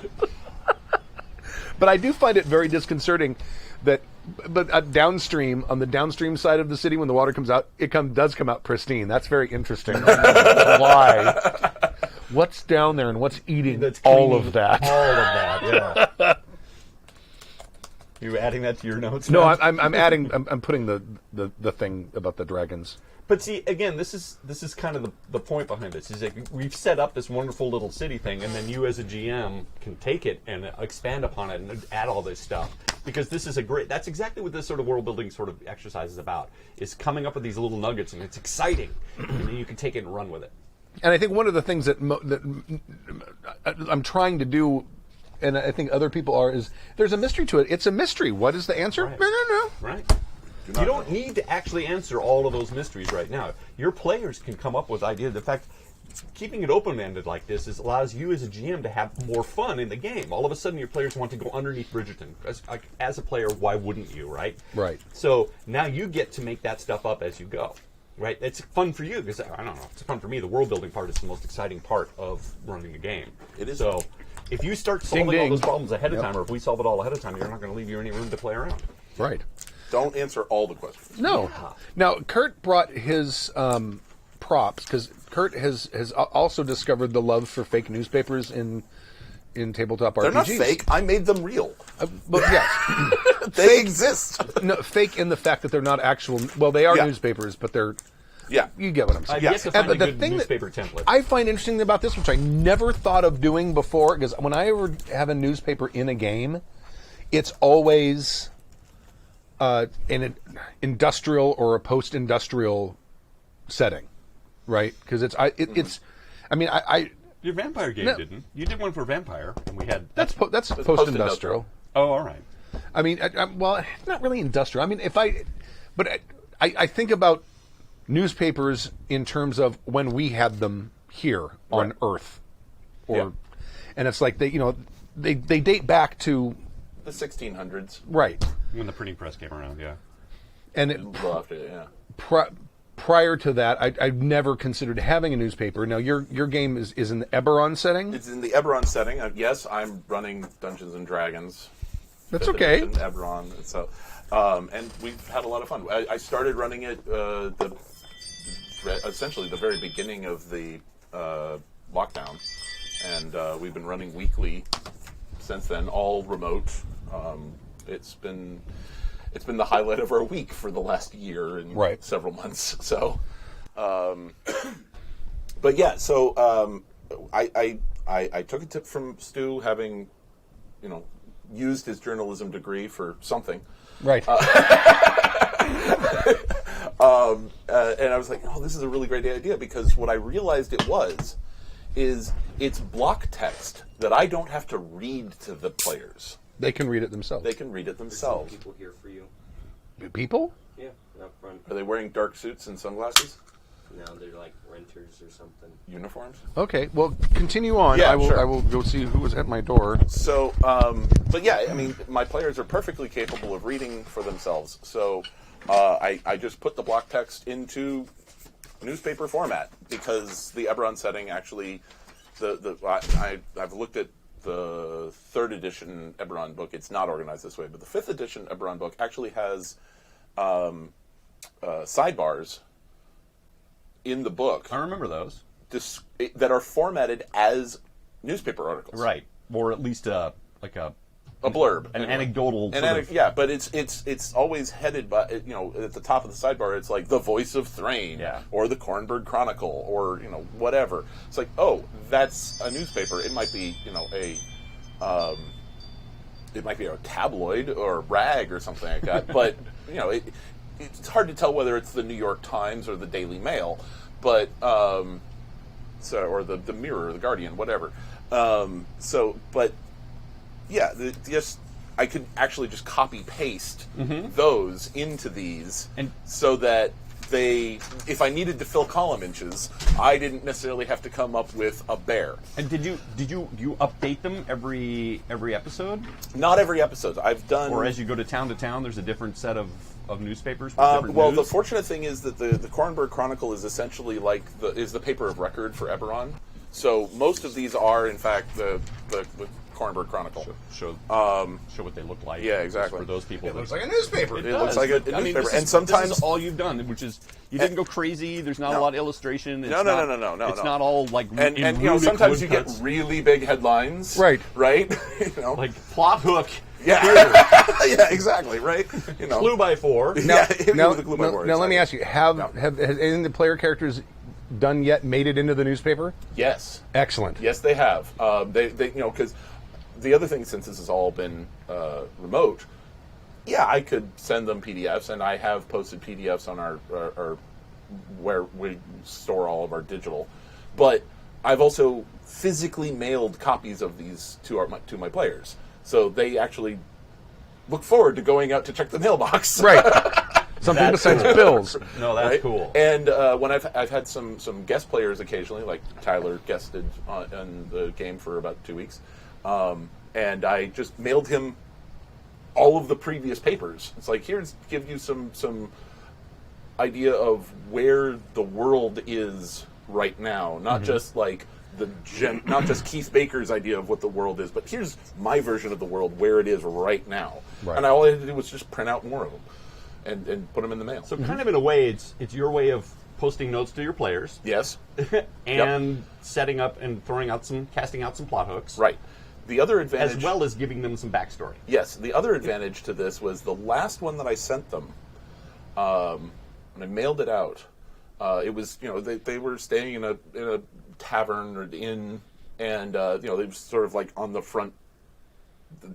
But I do find it very disconcerting that. But downstream, on the downstream side of the city, when the water comes out, does come out pristine. That's very interesting. Why? What's down there and what's eating That's all cleaning of that? All of that, yeah. You adding that to your notes? No, now? I'm adding. I'm putting the thing about the dragons. But see, again, this is kind of the point behind this. Is like we've set up this wonderful little city thing, and then you as a GM can take it and expand upon it and add all this stuff. Because this is that's exactly what this sort of world building sort of exercise is about. Is coming up with these little nuggets, and it's exciting, and then you can take it and run with it. And I think one of the things that I'm trying to do, and I think other people are, is there's a mystery to it. It's a mystery. What is the answer? Right. No. Right. You don't need to actually answer all of those mysteries right now. Your players can come up with ideas. In fact, keeping it open-ended like this allows you as a GM to have more fun in the game. All of a sudden, your players want to go underneath Bridgerton. As a player, why wouldn't you, right? Right. So now you get to make that stuff up as you go, right? It's fun for you because, I don't know, it's fun for me. The world-building part is the most exciting part of running a game. It is. So if you start solving all ding. those problems ahead of time, or if we solve it all ahead of time, you're not going to leave you any room to play around. Right. Don't answer all the questions. No. Yeah. Now, Kurt brought his props because Kurt has also discovered the love for fake newspapers in tabletop RPGs. They're not fake. I made them real. But yes, They exist. no, fake in the fact that they're not actual. Well, they are Yeah. newspapers, but they're. Yeah. You get what I'm saying. I've yet to find but a the good thing newspaper that template. I find interesting about this, which I never thought of doing before, because when I ever have a newspaper in a game, it's always in an industrial or a post-industrial setting, right? Because it's. I mean, Your vampire game No. didn't. You did one for vampire, and we had. That's post-industrial. post-industrial. Oh, all right. I mean, well, not really industrial. I mean, I think about newspapers in terms of when we had them here on Right. Earth, Yeah. and it's like they date back to The 1600s. right, When the printing press came around, yeah. and Well, after, yeah. prior to that, I've never considered having a newspaper. Now, your game is in the Eberron setting. It's in the Eberron setting. Yes, I'm running Dungeons and Dragons. That's 5th okay. edition Eberron. So, and we've had a lot of fun. I started running it essentially the very beginning of the lockdown, and we've been running weekly since then, all remote. It's been the highlight of our week for the last year and Right. several months. So, but yeah, so I took a tip from Stu, having used his journalism degree for something. Right. And I was like, oh, this is a really great idea, because what I realized is it's block text that I don't have to read to the players. They can read it themselves. They can read it themselves. People here for you. People? Yeah, up front. Are they wearing dark suits and sunglasses? No, they're like renters or something. Uniforms? Okay. Well, continue on. Yeah, I will. sure. I will go see who was at my door. So, but yeah, I mean, my players are perfectly capable of reading for themselves. So, I just put the block text into newspaper format, because the Eberron setting actually, I've looked at the 3rd edition Eberron book. It's not organized this way, but the 5th edition Eberron book actually has sidebars in the book I remember those. that are formatted as newspaper articles. Right. Or at least like a blurb, an anecdotal. Yeah, but it's always headed by, at the top of the sidebar. It's like the voice of Thrain, Yeah. or the Cornbird Chronicle, or whatever. It's like, oh, that's a newspaper. It might be it might be a tabloid or rag or something like that. But it's hard to tell whether it's the New York Times or the Daily Mail, but or the Mirror, or the Guardian, whatever. But yeah, I could actually just copy paste those into these, And- so that if I needed to fill column inches, I didn't necessarily have to come up with a bear. And did you update them every episode, Not every episode. I've done. or as you go to town, there's a different set of newspapers? With different Well, news? the fortunate thing is that the Cornbird Chronicle is essentially like the paper of record for Eberron. So most of these are, in fact, the Cornbird Chronicle. show what they look like. Yeah, exactly. For those people, It looks like a newspaper. It looks like a newspaper. This And is, sometimes- this is all you've done, which is you didn't go crazy. There's not a lot of illustration. It's No. It's not all like And in you know, Rubik sometimes you woodcuts. get really big headlines. Right. Right? like plot hook. Yeah. Yeah, exactly, right? Clue by 4. Now, hit me now, with a clue by word, now let me exactly. ask you: Has any of the player characters done yet made it into the newspaper? Yes. Excellent. Yes, they have. They because the other thing, since this has all been remote, yeah, I could send them PDFs, and I have posted PDFs on our where we store all of our digital. But I've also physically mailed copies of these to my players, so they actually look forward to going out to check the mailbox. Right. Something besides bills. No, that's Right? cool. And when I've had some guest players occasionally, like Tyler guested on the game for about 2 weeks, and I just mailed him all of the previous papers. It's like, give you some idea of where the world is right now, not just like not just Keith Baker's idea of what the world is, but here's my version of the world where it is right now. Right. And all I had to do was just print out more of them and put them in the mail. So kind of in a way, it's your way of posting notes to your players Yes. and setting up and casting out some plot hooks, Right. The other advantage, as well as giving them some backstory. yes, the other advantage to this was the last one that I sent them. When I mailed it out, it was they were staying in a tavern or inn, and they were sort of like on the front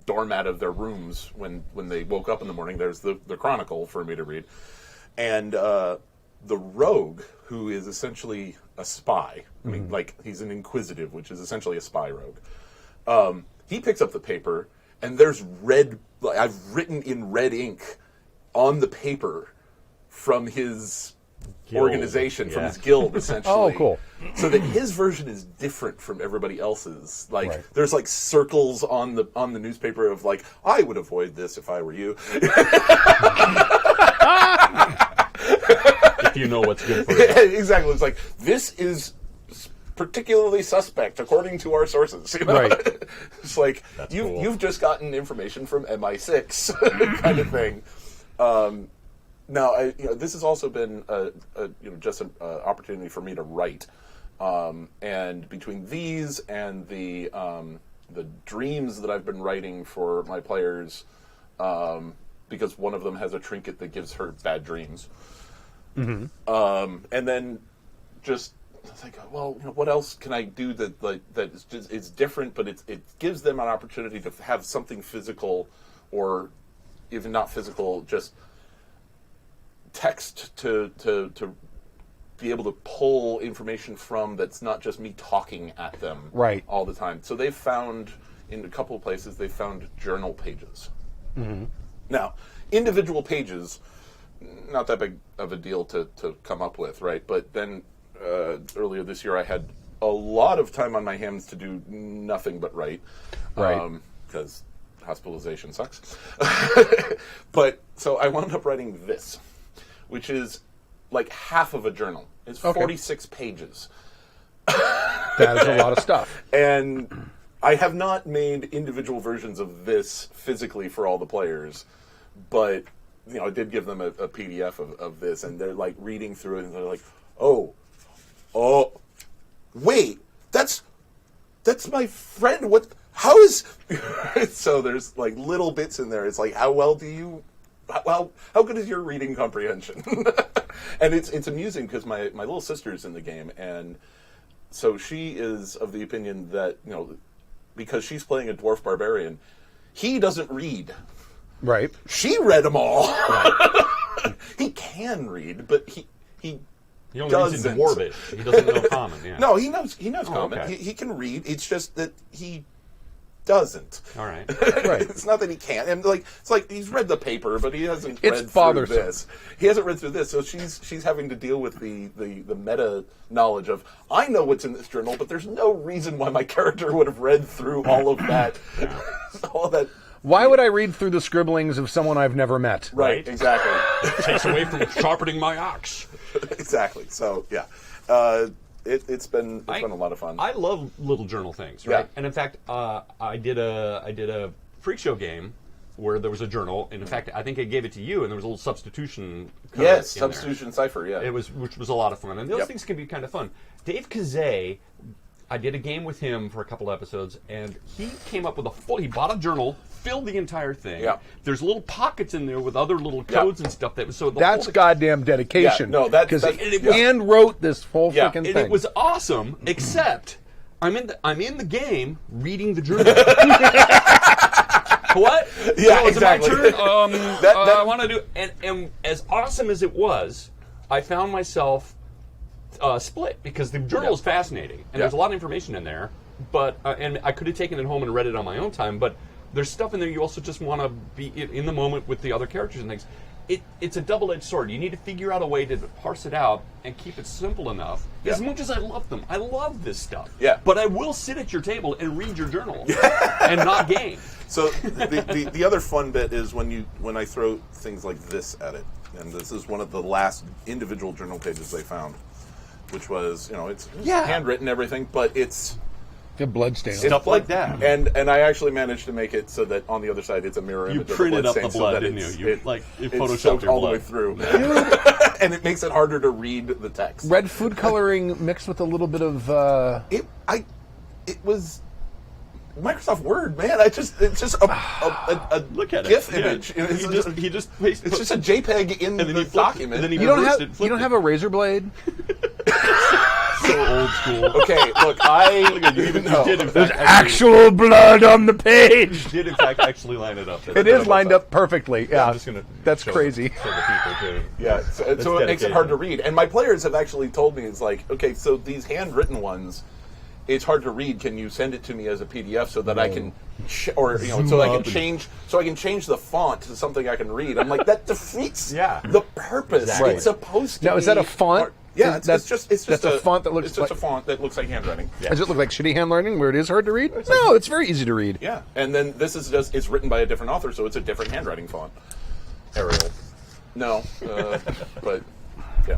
doormat of their rooms when they woke up in the morning. There's the Chronicle for me to read, and the rogue, who is essentially a spy, I mean, like, he's an inquisitive, which is essentially a spy rogue. He picks up the paper, and there's I've written in red ink on the paper from his organization, from his guild, essentially. Oh, cool. So that his version is different from everybody else's. Like, there's like circles on the newspaper of like, I would avoid this if I were you. If you know what's good for you. Exactly. It's like, this is particularly suspect according to our sources. You know? Right. It's like, That's you, cool. you've just gotten information from MI6 kind of thing. Now, this has also been just an opportunity for me to write, and between these and the dreams that I've been writing for my players, because one of them has a trinket that gives her bad dreams, and then just think, well, what else can I do that is different, but it gives them an opportunity to have something physical, or even not physical, just text to be able to pull information from that's not just me talking at them all the time. So they've found, in a couple of places, they've found journal pages. Now, individual pages, not that big of a deal to come up with, right? But then earlier this year I had a lot of time on my hands to do nothing but write. Because hospitalization sucks. But so I wound up writing this, which is like half of a journal. It's 46 pages. That is a lot of stuff. And I have not made individual versions of this physically for all the players, but I did give them a PDF of this, and they're like reading through it, and they're like, oh, wait, that's my friend. What? How is? So there's like little bits in there. It's like, how good is your reading comprehension? And it's amusing because my little sister's in the game, and so she is of the opinion that, because she's playing a dwarf barbarian, he doesn't read. Right. She read them all. Right. He can read, but he only doesn't. reads in Dwarvish. He doesn't know Common. Yeah. No, he knows Common. okay. He can read. It's just that he doesn't. All right. Right. It's not that he can't. And it's like he's read the paper, but he hasn't read bothersome. through this. He hasn't read through this, so she's having to deal with the meta knowledge of, I know what's in this journal, but there's no reason why my character would have read through all of that. All of that. Why would I read through the scribblings of someone I've never met? Right. Exactly. It takes away from sharpening my axe. Exactly. So yeah. It's been a lot of fun. I love little journal things, right? Yeah. And in fact, I did a freak show game where there was a journal, and in fact, I think I gave it to you, and there was a little substitution. Code Yes, in there. substitution cipher. Yeah, which was a lot of fun, and those things can be kind of fun. Dave Kazay, I did a game with him for a couple episodes, and he came up with he bought a journal, filled the entire thing. Yeah. There's little pockets in there with other little codes and stuff. That's goddamn dedication. Yeah, no, because that's he hand wrote this whole freaking and thing. it was awesome, except I'm in the game reading the journal. What? Yeah, exactly. exactly. My turn. I want to do, and as awesome as it was, I found myself split because the journal is fascinating and there's a lot of information in there. But and I could have taken it home and read it on my own time. But there's stuff in there you also just want to be in the moment with the other characters and things. It's a double-edged sword. You need to figure out a way to parse it out and keep it simple enough. Yeah. As much as I love them, I love this stuff. Yeah. But I will sit at your table and read your journal and not game. So the other fun bit is when I throw things like this at it, and this is one of the last individual journal pages they found, which was it's handwritten everything, but it's bloodstain. Stuff like that. And I actually managed to make it so that on the other side it's a mirror You image of printed up the bloodstain, blood, so that didn't it's- you? You it's photoshopped soaked your all the way blood. through, and it makes it harder to read the text. Red food coloring mixed with a little bit of. It was Microsoft Word, man. It's just a Look at GIF it. image. Yeah. It's It's just a JPEG in the then he flipped it, document. and then he You don't reversed have it, flipped a razor blade. So old school. Okay, look, I You no. did, in There's fact, actually, actual blood on the page. you did, in fact, actually line it up. It is lined up perfectly. Yeah, I'm just gonna that's show crazy. show the people too. Yeah, so it makes it dedication. hard to read. And my players have actually told me, it's like, okay, so these handwritten ones, it's hard to read. Can you send it to me as a PDF so that I can, so I can change the font to something I can read? I'm like, that defeats the purpose. Exactly. It's supposed to. Now, be is that a font? Yeah, it's just that's a font that looks it's just a font that looks like handwriting. Yeah. Does it look like shitty handwriting where it is hard to read? No, it's very easy to read. Yeah, and then this is just, it's written by a different author, so it's a different handwriting font. Arial. No, but yeah.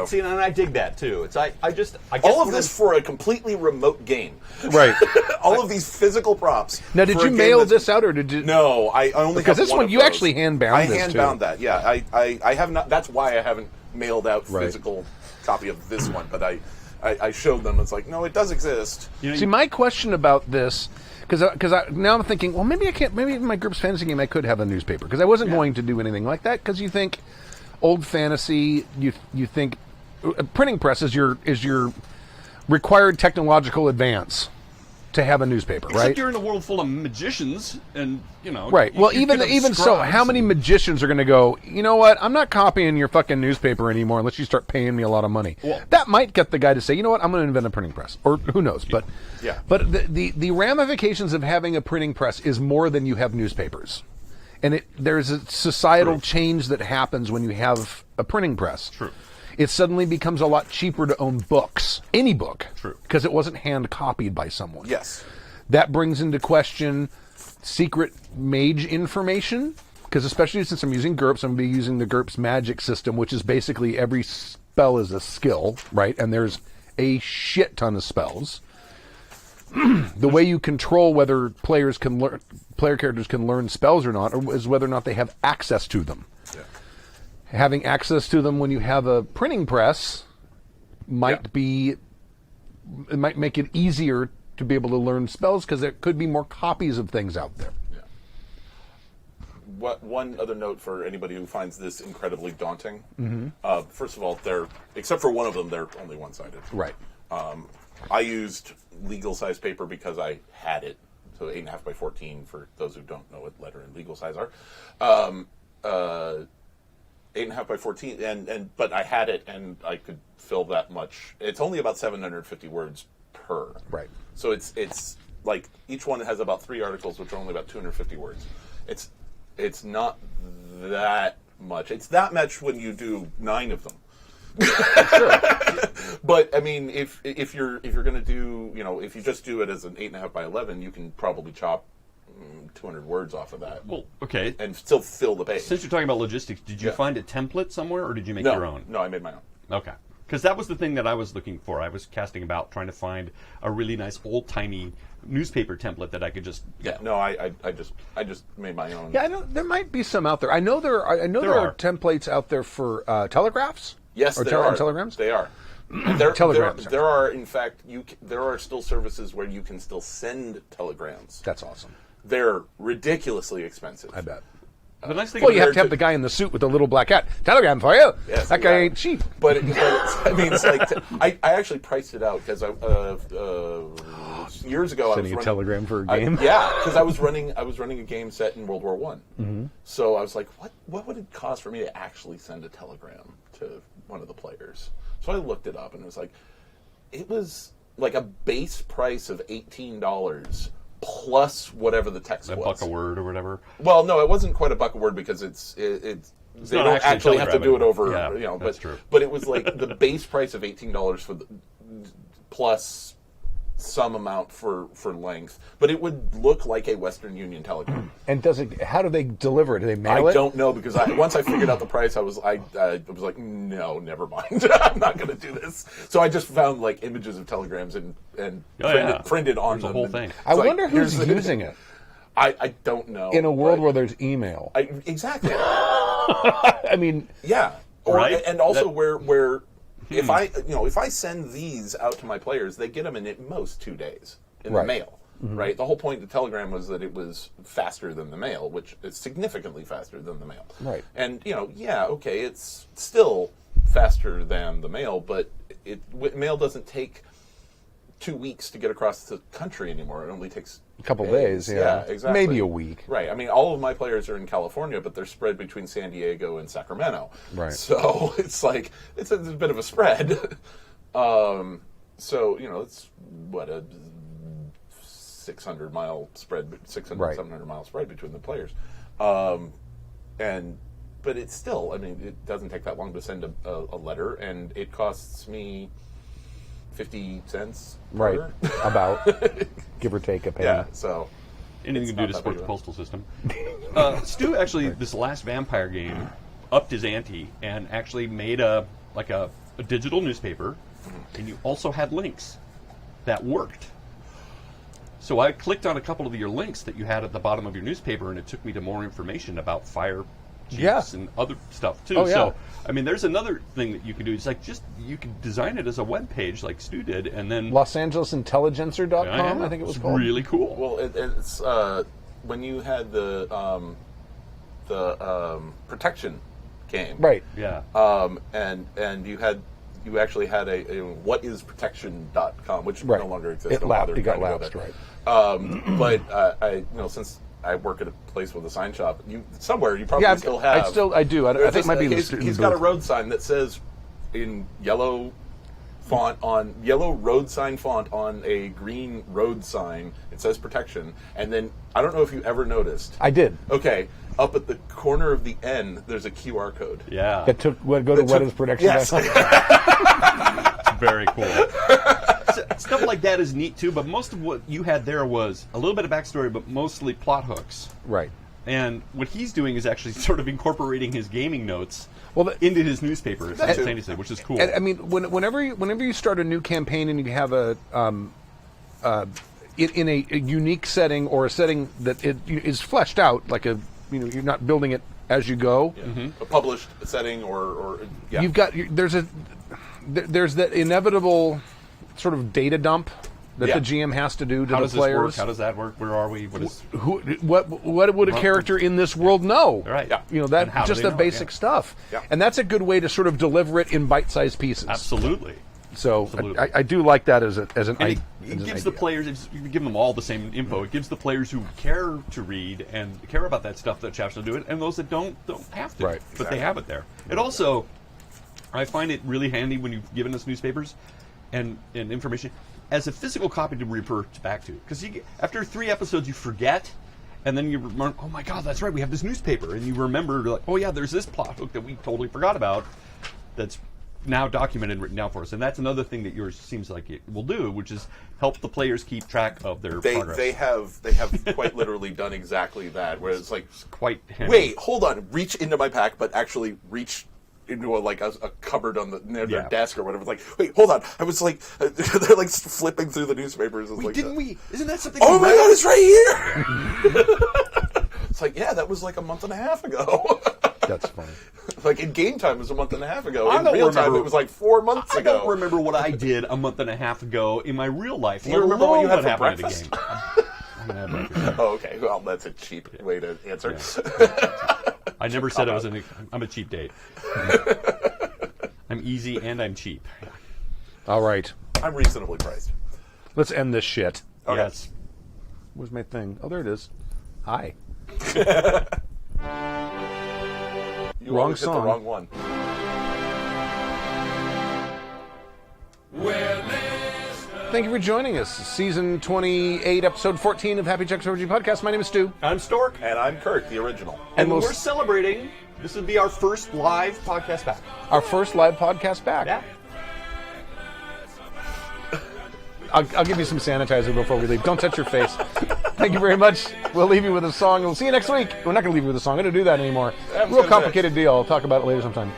See, and I dig that too. It's I guess all of this for a completely remote game. Right. All of these physical props. Now, did for a you game mail that's- this out, or did you? No, I only Because have this one one of you those. actually hand-bound I this, hand-bound too. that. Yeah, I have not. That's why I haven't mailed out Right. physical copy of this one. But I showed them. It's like, no, it does exist. See, my question about this, because now I'm thinking, well, maybe I can't. Maybe in my group's fantasy game, I could have a newspaper because I wasn't going to do anything like that. Because you think old fantasy, you think printing press is your required technological advance to have a newspaper, Except right? you're in a world full of magicians, and Right. Well, you pick up even so, scribes how many and- magicians are going to go, you know what? I'm not copying your fucking newspaper anymore unless you start paying me a lot of money. Well- That might get the guy to say, you know what? I'm going to invent a printing press, or who knows? But Yeah. But the ramifications of having a printing press is more than you have newspapers, and there's a societal change that happens when you have a printing press. True. It suddenly becomes a lot cheaper to own books, any book, True. because it wasn't hand copied by someone. Yes. That brings into question secret mage information, because especially since I'm using GURPS, I'm going to be using the GURPS magic system, which is basically every spell is a skill, right? And there's a shit ton of spells. The way you control whether player characters can learn spells or not is whether or not they have access to them. Yeah. Having access to them when you have a printing press might make it easier to be able to learn spells because there could be more copies of things out there. One other note for anybody who finds this incredibly daunting. Mm-hmm. First of all, except for one of them, they're only one-sided. Right. I used legal size paper because I had it. So 8.5 by 14 for those who don't know what letter and legal size are. 8.5 by 14, but I had it and I could fill that much. It's only about 750 words per. Right. So it's like each one has about 3 articles, which are only about 250 words. It's not that much. It's that much when you do 9 of them. But I mean, if you're going to do, if you just do it as an 8.5 by 11, you can probably chop 200 words off of that. Well, okay. And still fill the page. Since you're talking about logistics, did you Yeah. find a template somewhere, or did you make your own? No, I made my own. Okay. Because that was the thing that I was looking for. I was casting about trying to find a really nice old-timey newspaper template that I could just... Yeah. No, I just made my own. Yeah, I know there might be some out there. I know there are templates out there for telegraphs. Yes, or there are. telegrams. They are. There, Telegrams. There are, in fact, there are still services where you can still send telegrams. That's awesome. They're ridiculously expensive. I bet. The nice thing Well, you have about to have the guy in the suit with the little black hat. Telegram for you. Yes, That guy exactly. ain't cheap. But I mean, it's like I actually priced it out because years ago Sending a telegram for a game? Because I was running a game set in World War One. Mm-hmm. So I was like, what would it cost for me to actually send a telegram to one of the players? So I looked it up and it was like a base price of $18 plus whatever the text a was. buck a word or whatever. Well, no, it wasn't quite a buck a word because they not don't actually have to do it telegramming. over. Yeah, that's true. But it was like the base price of $18 for plus some amount for length. But it would look like a Western Union telegram. And how do they deliver it? Do they mail it? I don't know because once I figured out the price, I was like, no, never mind. I'm not going to do this. So I just found like images of telegrams and printed on There's them. a whole and thing. I it's wonder like, who's here's using it I don't know. in a world but- where there's email. Exactly. I mean, Yeah. Right? And also where if I send these out to my players, they get them in at most 2 days in Right. the mail. Mm-hmm. Right. The whole point of the telegram was that it was faster than the mail, which is significantly faster than the mail. Right. And okay, it's still faster than the mail, but mail doesn't take 2 weeks to get across the country anymore. It only takes A couple days, yeah. Yeah, exactly. Maybe a week. Right. I mean, all of my players are in California, but they're spread between San Diego and Sacramento. Right. So it's like it's a bit of a spread. So it's what a 600-mile spread, 700-mile spread between the players, but it's still. I mean, it doesn't take that long to send a letter, and it costs me 50 cents. Right. About give or take a penny. Yeah. So Anything you can do to not that support big the of a- postal system. Stu actually, this last vampire game, upped his ante and actually made a digital newspaper, and you also had links that worked. So I clicked on a couple of your links that you had at the bottom of your newspaper, and it took me to more information about fire chiefs Yeah. and other stuff too. Oh, yeah. So I mean, there's another thing that you can do. It's like you can design it as a web page like Stu did, and then LosAngelesIntelligencer.com, Yeah, I think it was it's called. really cool. Well, it's when you had the protection game, Right. Yeah. and you actually had a whatisprotection.com, which Right. no longer exists. It Don't lapsed. bother It got trying to go lapsed, there. right. But I since I work at a place with a sign shop, you probably still have. I do. I think it might be in the he's student got a booth. road sign that says in yellow road sign font on a green road sign. It says protection, and then I don't know if you ever noticed. I did. Okay, up at the corner of the N, there's a QR code. Yeah. Go to whatisprotection.com. Yes. Very cool. Stuff like that is neat too, but most of what you had there was a little bit of backstory, but mostly plot hooks. Right. And what he's doing is actually sort of incorporating his gaming notes into his newspaper simultaneously, which is cool. And, I mean, whenever you start a new campaign and you have in a unique setting or a setting that it is fleshed out, like you're not building it as you go. Yeah. A published setting or yeah. You've got there's that inevitable sort of data dump that Yeah. the GM has to do to How the does players. this work? How does that work? Where are we? What would a character in this world know? Right. Yeah. You know, And how that do just they the know? basic Yeah. stuff. Yeah. And that's a good way to sort of deliver it in bite-sized pieces. Absolutely. So Absolutely. I do like that as an And it as an gives the idea. players, you give them all the same info. It gives the players who care to read and care about that stuff that chapters will do it, and those that don't have to. Right. But they have it there. It also, I find it really handy when you've given us newspapers and information as a physical copy to refer back to. Because after 3 episodes, you forget, and then you remember, oh my God, that's right, we have this newspaper. And you remember, like, oh yeah, there's this plot hook that we totally forgot about that's now documented and written down for us. And that's another thing that yours seems like it will do, which is help the players keep track of their progress. They have quite literally done exactly that. Where it's like, Quite handy. wait, hold on, reach into my pack, but actually reach into a cupboard near their Yeah. desk or whatever. It's like, wait, hold on. I was like, they're like flipping through the newspapers. It's like, Isn't that something? oh my God, it's right here! It's like, yeah, that was like a month and a half ago. That's funny. Like in game time, it was a month and a half ago. I In don't real time, remember- it was like 4 months I ago. don't remember what I did a month and a half ago in my real life. Do you remember what you had for happened in breakfast? the game? I'm gonna have breakfast. Oh, okay. Well, that's a cheap way to answer. I never said I'm a cheap date. I'm easy and I'm cheap. All right. I'm reasonably priced. Let's end this shit. Okay. Yes. Where's my thing? Oh, there it is. Hi. You Wrong always hit song. the wrong one. Thank you for joining us. Season 28, episode 14 of Happy Jacks RPG Podcast. My name is Stu. I'm Stork. And I'm Kurt, the original. And we'll we're celebrating. This would be our first live podcast back. Our first live podcast back. Yeah. I'll give you some sanitizer before we leave. Don't touch your face. Thank you very much. We'll leave you with a song. We'll see you next week. We're not going to leave you with a song. I don't do that anymore. I was Real gonna complicated deal. I'll talk about it later sometime.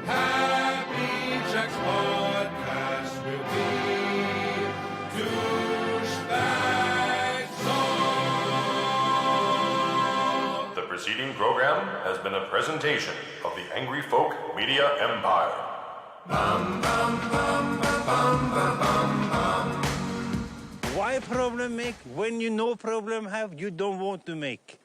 Happy preceding program has been a presentation of the Angry Folk Media Empire. Why problem make when you no problem have you don't want to make?